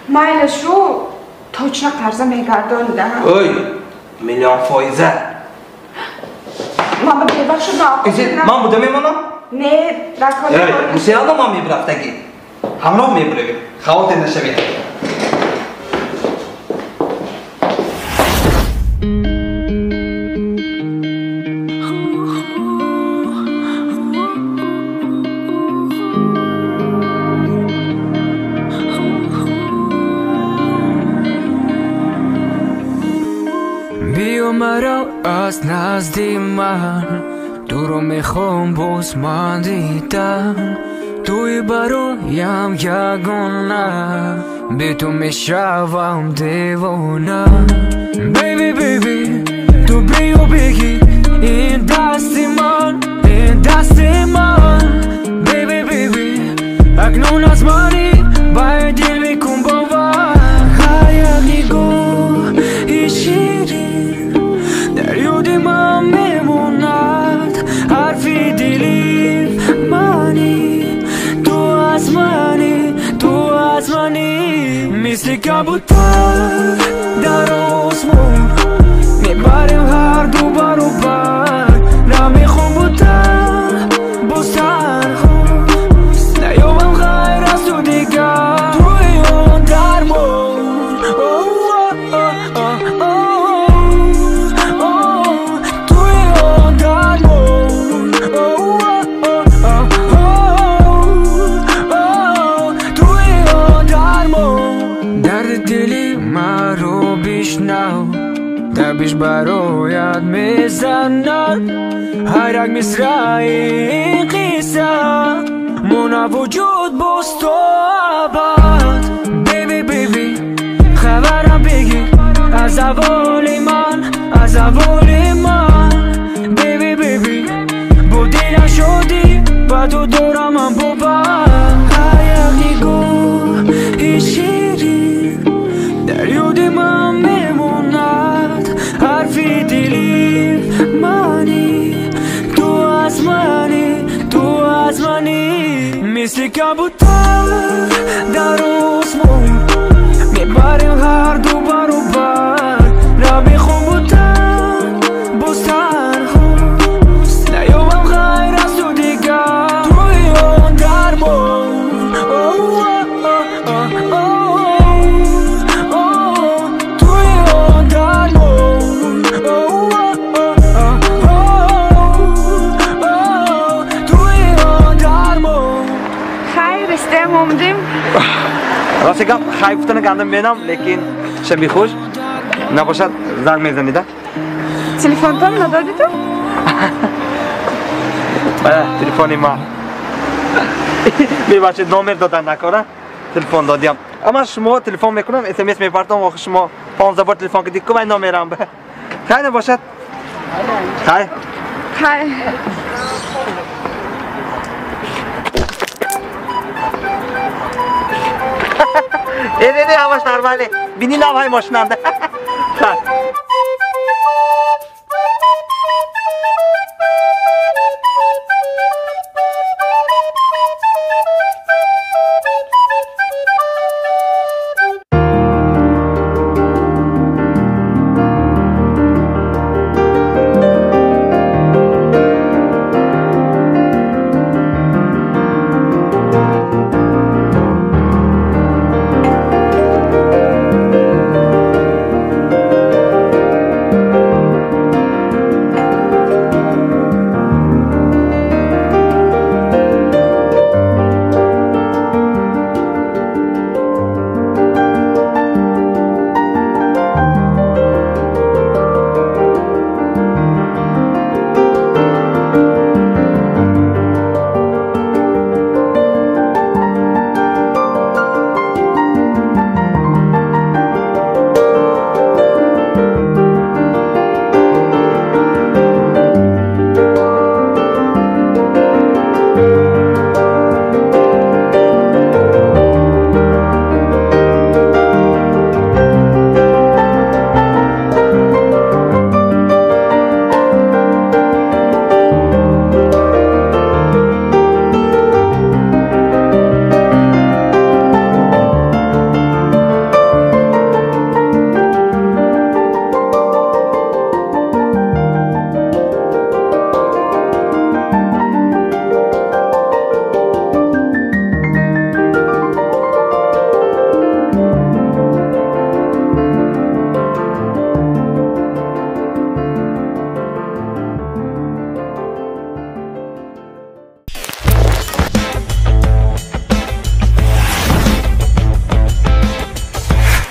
Mayla şu точно tarza megardon da. Oy, milyon foize. Mama bebaşı da. Man bu demem ona? Ne? Rakam. Evet, bu şey alamam bir haftaki. Hamroh mu yapılıyor? Xavotir nashaviyat. از نزد من تو رو میخوام باز من دیدن توی برایم یگانه به تو میشوم دیوانه بیبی بیبی تو بیو بگی این دست من بیبی بیبی اکنون از منی باید دل میکن باور هر نگاه شیرین در یاد من میموند حرفی دلی منی تو از منی مثل کبوتر در آسمون میبریم هر دو برابر نمیخوام بودن باز تنها نیامم غیر از تو دیگر توی اون درمون توی اون درمون توی اون درمون درد دلی من رو بشنو دبیش برایت میزند هر یک مصرع این قصه مونا وجود باز تو عباد بیبی بیبی خبرم بگی از زوال من بیبی بیبی بودی نشدی با تو دارم من بابا هر یک نگاه شیرین در یاد من میموند حرفی دلی منی تو از منی مثل کبوتر در آسمون میبریم هر دو برابر نمیخوام بودن باز تنها نیامم غیر از تو دیگر توی اون درمون راستی گم خیفتن گندم بینم لیکن شبیه خوش نباشد زنگ میزنید تلفن تام ندادی تو؟ تلفنی ما میباشید نامر دادن نکنه تلفن دادیم اما شما تلفن میکنم اسمس میپرتم آخه شما 15 بار تلفن کردید که من نامرم خیلی نباشد خیلی ایده همش نرماله بینی نام های ماشنانده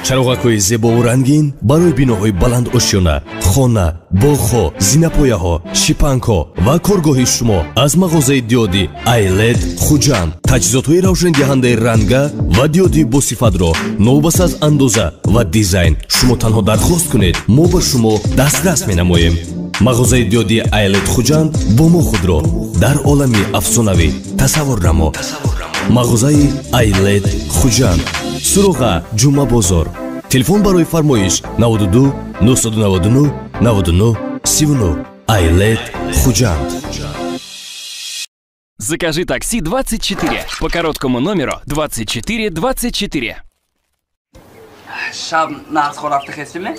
чароғакҳои зебову рангин барои биноҳои баланд ошёна, хона, боғҳо, зинапояҳо, шипангҳо ва коргоҳи шумо аз мағозаи диёди iLED Хуҷанд. таҷҳизотҳои равшандиҳандаи ранга ва диёди босифатро новбас аз андоза ва дизайн шумо танҳо дархост кунед, мо ба шумо дастрас менамоем. мағозаи диёди iLED Хуҷанд бо мо худро дар олами афсонавӣ тасаввур намо. мағозаи iLED Хуҷанд, суроға ҷумъа бозор. телефон барои фармоиш 92 999 99 39. iLED Хуҷанд. Закажи такси 24 по короткому номеру 2424. شب نقص رفته خستیمه؟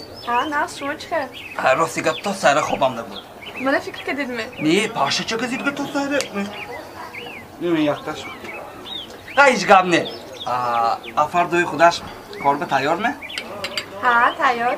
نقص شما چه خیر؟ راستی گفت تا سر خوابم نبود. من فکر کردیم. نه پاشه چه کسی دیگه تا سر؟ نه یختش. قایج گاب نه. افردوی خودش کار به تیار نه؟ ها تیار.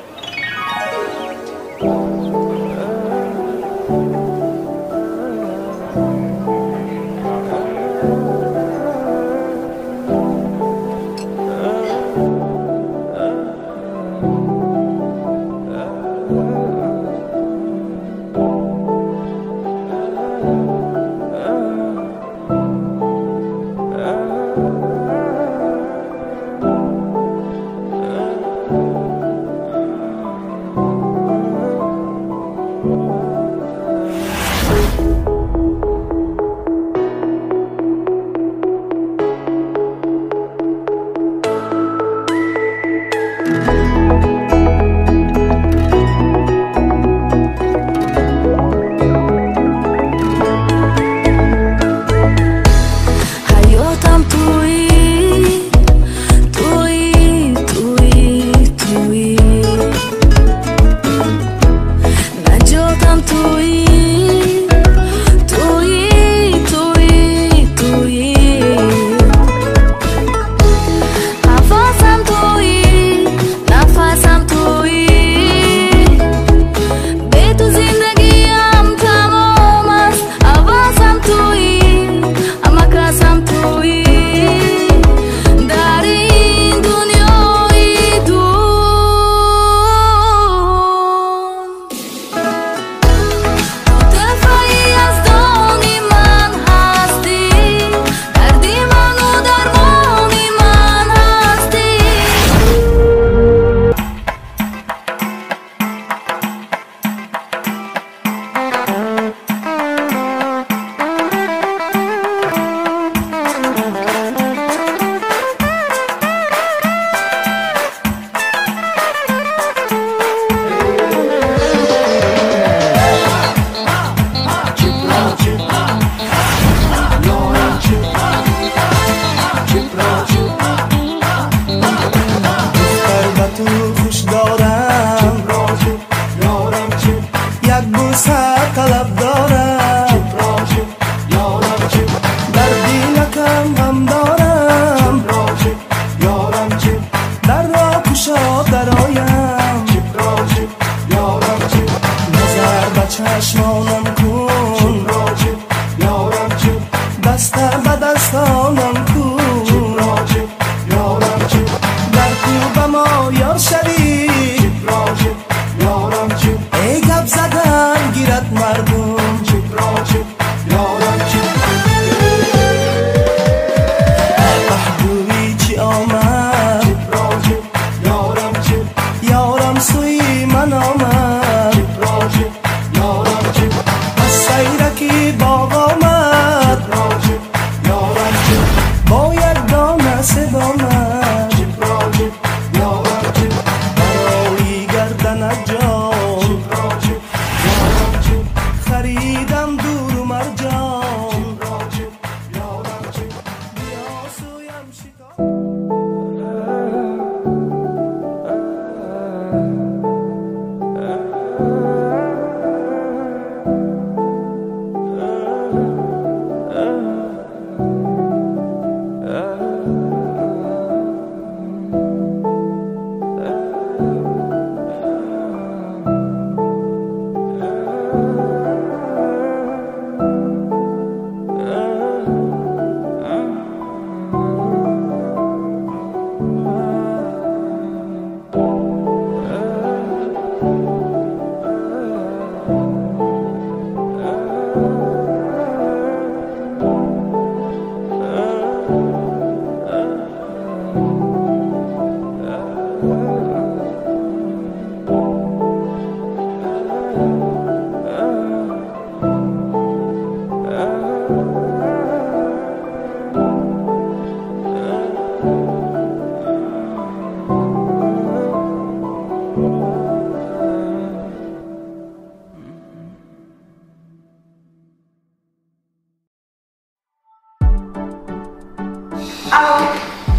Alo.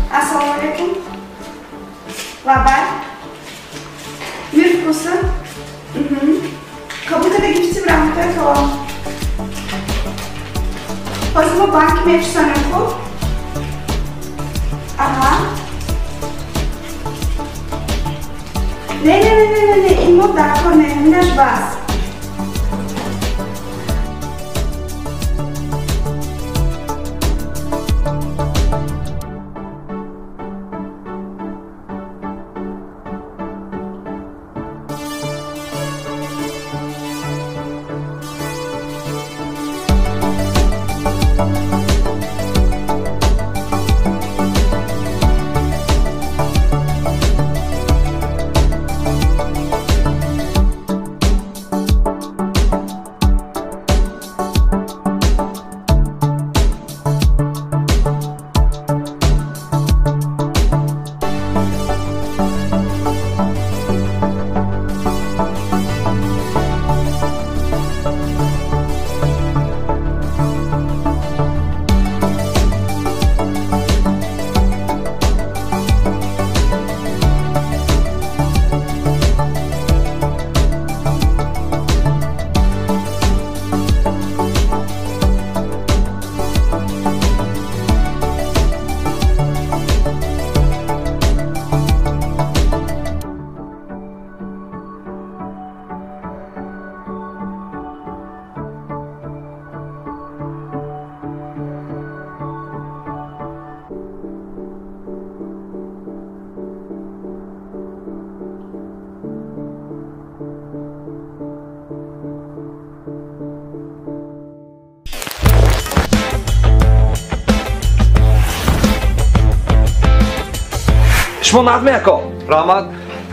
Assalomu alaykum. Labay. Yurt kusi. Kabukadagi bitim ramda tamam. Hozir bank mevzularni ko'p. Aha. Ne, imo d'accord, ne, minaj bas. شما نظمه اکا رحمت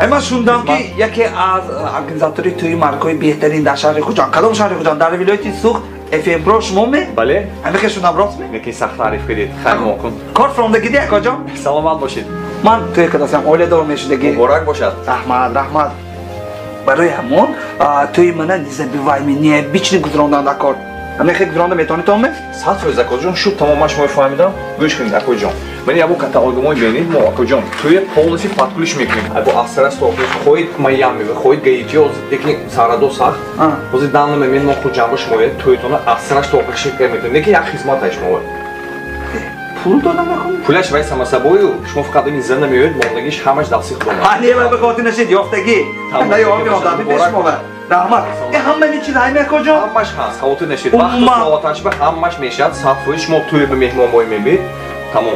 اما شوندم که یکی از ارگانیزاتوری توی مرکوی بهترین در شهر خوجان کدام شهر خوجان در ولایت سوخت افیبرو شما می؟ بله همه که شوندم راست می؟ یکی سخت تعریف کردید خیلی ممکن کار فرامدگی دی اکا جان؟ سلامت باشید من توی کداسم اوله دار میشدگی مبارک باشد رحمت برای همون توی منه نیزه بیوایمینیه بیچنی گذراندن در کار همه خیلی گذرانده میتونی تو همه؟ 100% اکا جان شد تمامش ما فهمیدم گوش کنید اکا جان من یه ابو کاتالوگمو ببینید ما اکا جان توی پالیسی پاتکلیش میکنیم ابو افسر استوفیس خواهید میامی و خواهید گیجی از یکی سرادو سخت وزی دانم من ما خود جنبش موید تویتونه افسرش توقیش میکنید نکی یک خدمتش موید پول دادم نکنم؟ پولش وای سماسبویو شما فقط این زنده میوید ماندگیش همش دستی خودم هنیه من به خاطر نشید یافتگی همه یامی آدمی پیش موید رحمت این همه چیز هایی میکن جا؟ همش هست خواهد نشید وقت سوالاتش به همش میشد صفوی شما توی به مهمان بای میبید تمام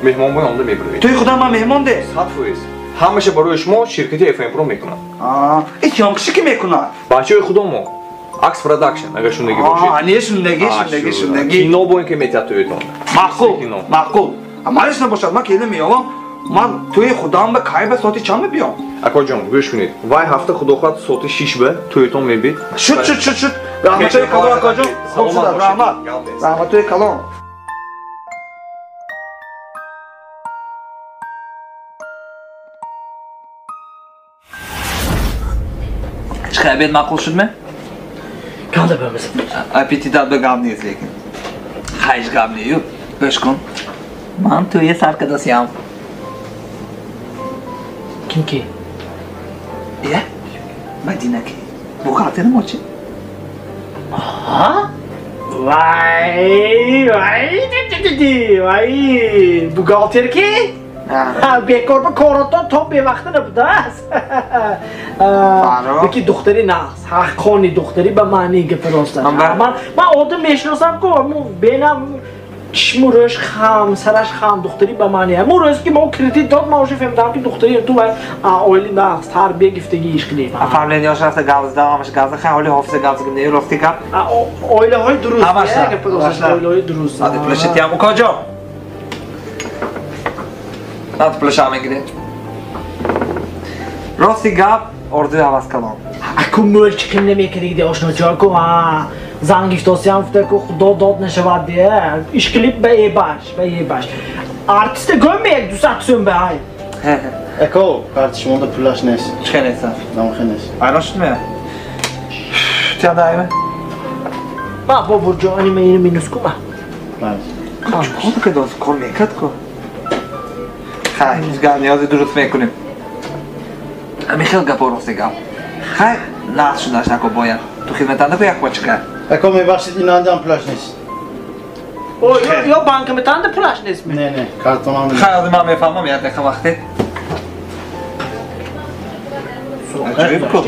مهمان بای آنده میبروید توی خودم هم مهمان ده؟ صفویست همشه برای شما شرکتی اف ام پرو میکنن این یانکشی که میکنن؟ بچه های خودمو اکس پروداکشن اگر شوندگی باشید هنیه شوندگی کینو باید که میتید تویتون معقول امالش نباشد من که اینه میامم من توی خودم به کاری به ساعتی چند بیام اکا جان گوش کنید وای هفته خدا خواهد ساعتی 6 به تویتون میبید شد رحمت توی کلام اکا جان خوب شد رحمت توی کلام چه بید معقول شد من؟ گنده بمزد اپیتیتت به گم نیست لیکن خیش گم نیو بش کن من توی سرکداسیم kim ki? یه؟ مدینه کی؟ بو خاطر ما چی؟ Aha! وای بوگالتر کی؟ بیکار با کاراتان تا به وقت نبوده است یکی دختری نقص حقانی دختری به معنی که فراسته من آدم میشناسم که بینم چشم روش خم سرش خم دختری به معنی همون روز که ما کردیت داد ما اوشی فهمیدم که دختری تو باید اولی نقص تربیه گفتگی ایش کنیم فهملین یاش رفته گازده همش گازده خیلی حالی حافظه گازده گمنه رفتی کن اویله های درست اویله های درست آده پلشتی هم کجا؟ نه تو پلش همه گیره راستی گب اردوی عوض کنم اکو مول چکم نمیکنی دیگه آشنا جا کو زنگیش داستیم فته که خدا داد نشود دیگه ایش کلیپ به ای باش آرتیست گم یک دوست اکسیون به های اکو کارت شما دا پولاش نیست چه نیست؟ نمخه نیست اینا شد میه؟ چه دایمه؟ با بابا جانی من اینو مینوس کنم بله چه که داست کار میکرد که؟ خیر دیگه نیازی درست میکنیم همین خیلی گپ راست میگم خیر نه شدنش نکن باید تو خدمتنده به یک بچه کرد بکن میبخشید این آنجام پلاش نیست یا بانک میتنده پلاش نیست نه کارتون هم خیر من میفهمم یاد دقیقه وقتی عجیب کو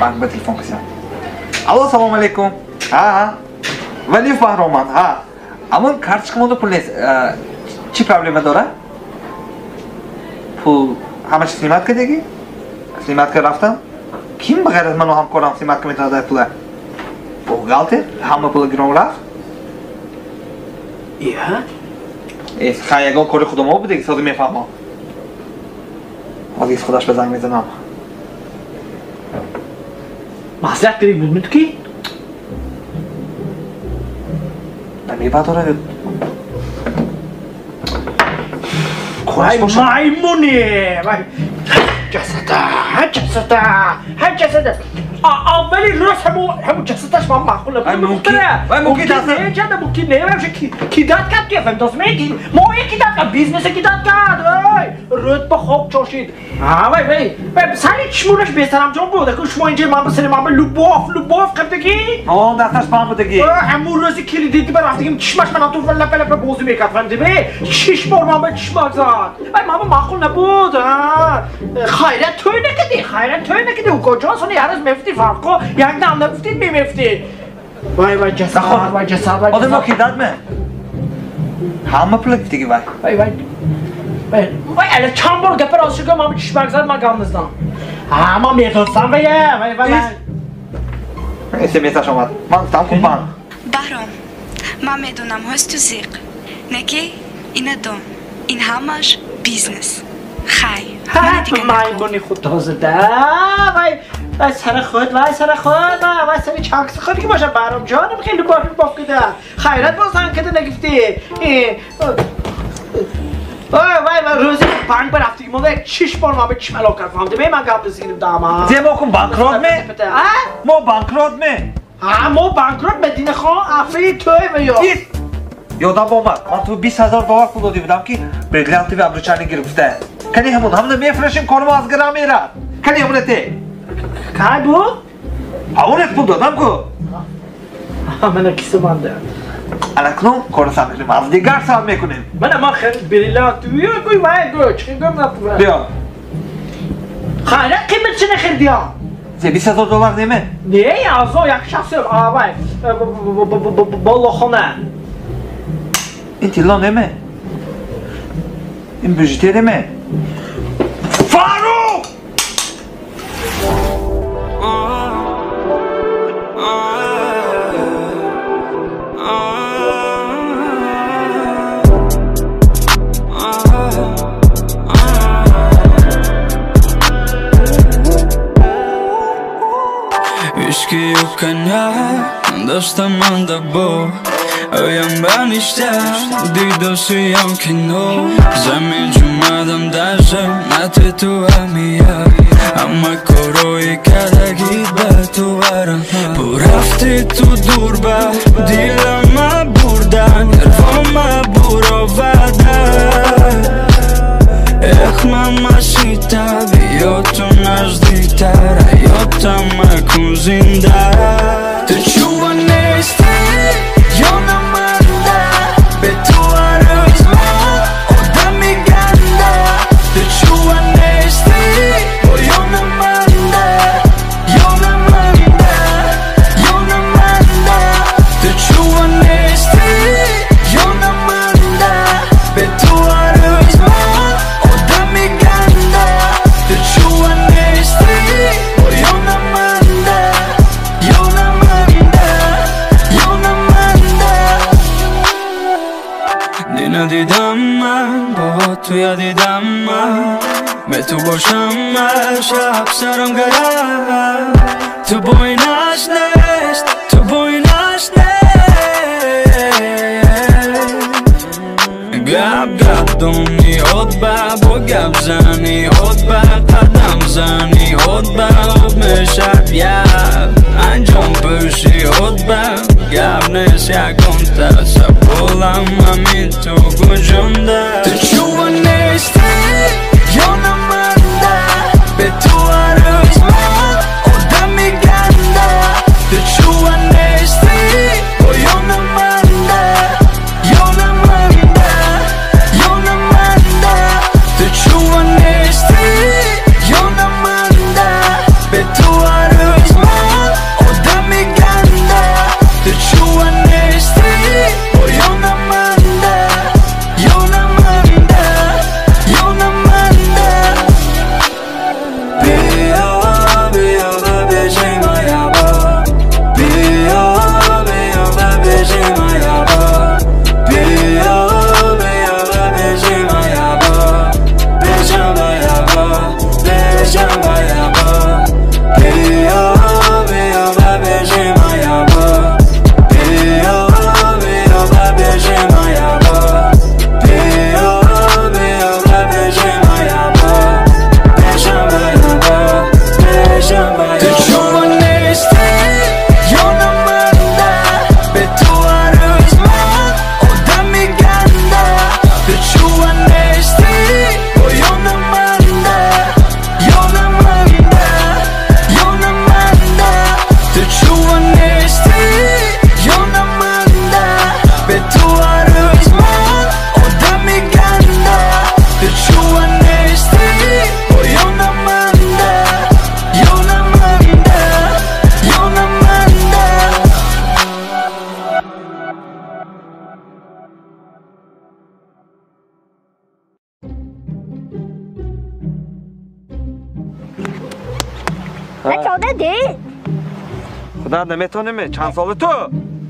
بانک به تلفن کسیم الو سلام علیکم ها ولی بهرام ها اما کارتشکمون پول نیست چی پرابلم داره پول همش سلیمت کردی سلیمت کرد رفتم کیم بغیر از من و همکارم سلیمت که میتونه داره پوله پول غلطه همه پول گرون رفت ایست خیلی اگه کاری خودم ها بوده سازی میفهمم آگیز خودش به زنگ میزنم محصیت کردی بود میتو کی؟ نمی باید داره وای مایمونه وای جسده اولی روز همون جسدش من معقول نبود ممکن نه جده ممکن نه کی داد کرد که فهم دوست میگی ما یکی داد کرد بیزنس کی داد کرد رود به خوب چاشید وای سری چمونش بهترم جان بود که شما اینجا من بسنی من لوباف کردگی دستش پام بودگی همون روزی کلیدی که رفتیم چشمش من تو لپ بازی میکرد فهمیدی به 6 بار من به چشمک زد وای ماما معقول نبود خیرت توی نکدی او کجا سونی هر روز میفتی فرقا یک دم نگفتید میفتی وای جسد آدم کی داد من همه پلک دیگه وای الان چند بار گپ راست شد من به چشمک زد من گام نزدم اما میدونستم وای اسمسش اومد من تام کن بهرام من میدونم هست تو زیق نگی اینه دون این همش بیزنس خیر مایمونی خود تازه ده وای سر خود وای سر چاکس خود که باشه بهرام جانم خیلی باف کده خیرت بازن کده نگفتی وای روزی بانک برفتی ما 6 بار ما به چملو کرد فهمده من گام نزیدیم داما زی ما کن بانکرات می ما بانکرات می ما بانکرات مدینه خان افری توی و یادم اومد من تو 20000 دلار پول داده بودم که بریلیانتی و ابروچانی گرفته کنی همون میفرشیم کارم از گرام میره کنی همونته کی بود؟ همونت پول دادم که من کسی مانده الان کار سال میکنیم از دیگر سال میکنیم من خیلی بریلیانتی گوی وای چی گم نپوه بیا خیلی قیمت چه نخیردی ها؟ زی 20000 دلار نیمه؟ نه ازو یک شخص وای بالا خونه این تیلا نیمه؟ این بجیته نیمه؟ فاروق! Whisky u kanal داشتم من دبا اویم برنیشتر دیدوسیم کنو زمین جومدم درشم نت تو همیه اما کاروی کدگید به تو برم با رفتی تو دور بر دیلم بردن حرفام برا ودن اخمم مسیده بیا تو نزدیکتر حیاتم مکن زنده تو چوبا نیستی یا نمانده به تو هرز ما آدمی گنده تو چوبا نیستی یا نمانده تو چوبا نیستی یا نمانده به تو هرز ما آدمی گنده تو چوبا نیستی یا نمانده دیدم من با تو یادیدم من به تو باشم من شب سرم گرم تو بوینش نیست تو بوینش نیست گب دونی هد با گب زنی هد قدم زنی هد میشد یب انجام بشی هد گب jest jak on ta zabola mami to głożąda Ty czuwa neste, jona manda Betua rozman, oda mi ganda Ty czuwa neste, jona manda Jona manda, jona manda Ty czuwa neste, jona manda Betua rozman, oda mi ganda Ty czuwa neste, jona manda Jona manda, jona manda Bio, bio da beži moja bo Bio, bio da beži moja bo Bio, bio da beži moja bo Bežam moja bo, bežam moja bo Bio, bio da beži moja bo Bio, bio da beži moja bo Bio, bio da beži moja bo Bežam moja bo, bežam moja bo Ty čuva neste, jona manda Betua rozman, oda mi ganda Ty čuva neste, jona manda Jona manda, jona manda Ty čuva neste, jona manda Betua rozman, oda mi ganda Ty čuva neste, jona manda Jona manda, jona manda چاده دی؟ خدا نمیتونیم چند سال تو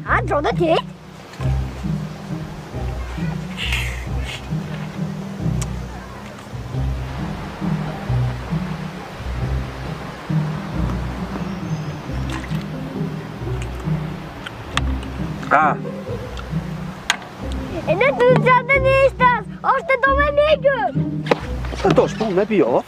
ها چاده دی؟ اینه تو جاده نیست است آشت دومه میگم داشت بونه بیا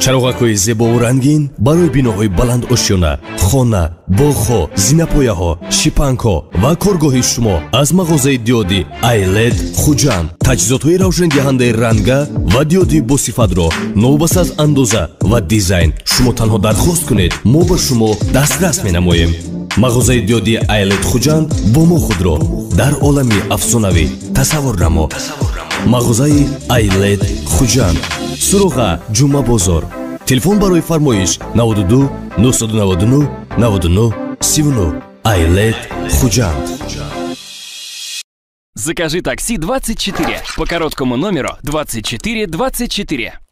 чароғакҳои зебову рангин барои биноҳои баланд ошёна, хона, боғҳо, зинапояҳо, шипангҳо ва коргоҳи шумо аз мағозаи диёди Айлет Хуҷанд. таҷҳизотҳои равшандиҳандаи ранга ва диёди босифатро новбас аз андоза ва дизайн шумо танҳо дархост кунед, мо ба шумо дастрас менамоем. мағозаи диёди Айлет Хуҷанд бо мо худро дар олами афсонавӣ тасаввур намо. мағозаи Айлет Хуҷанд, суроға ҷумъа бозор. телефон барои фармоиш 92 999 99 39. Айлет Хуҷанд. Закажи такси 24 по короткому номеру 2424.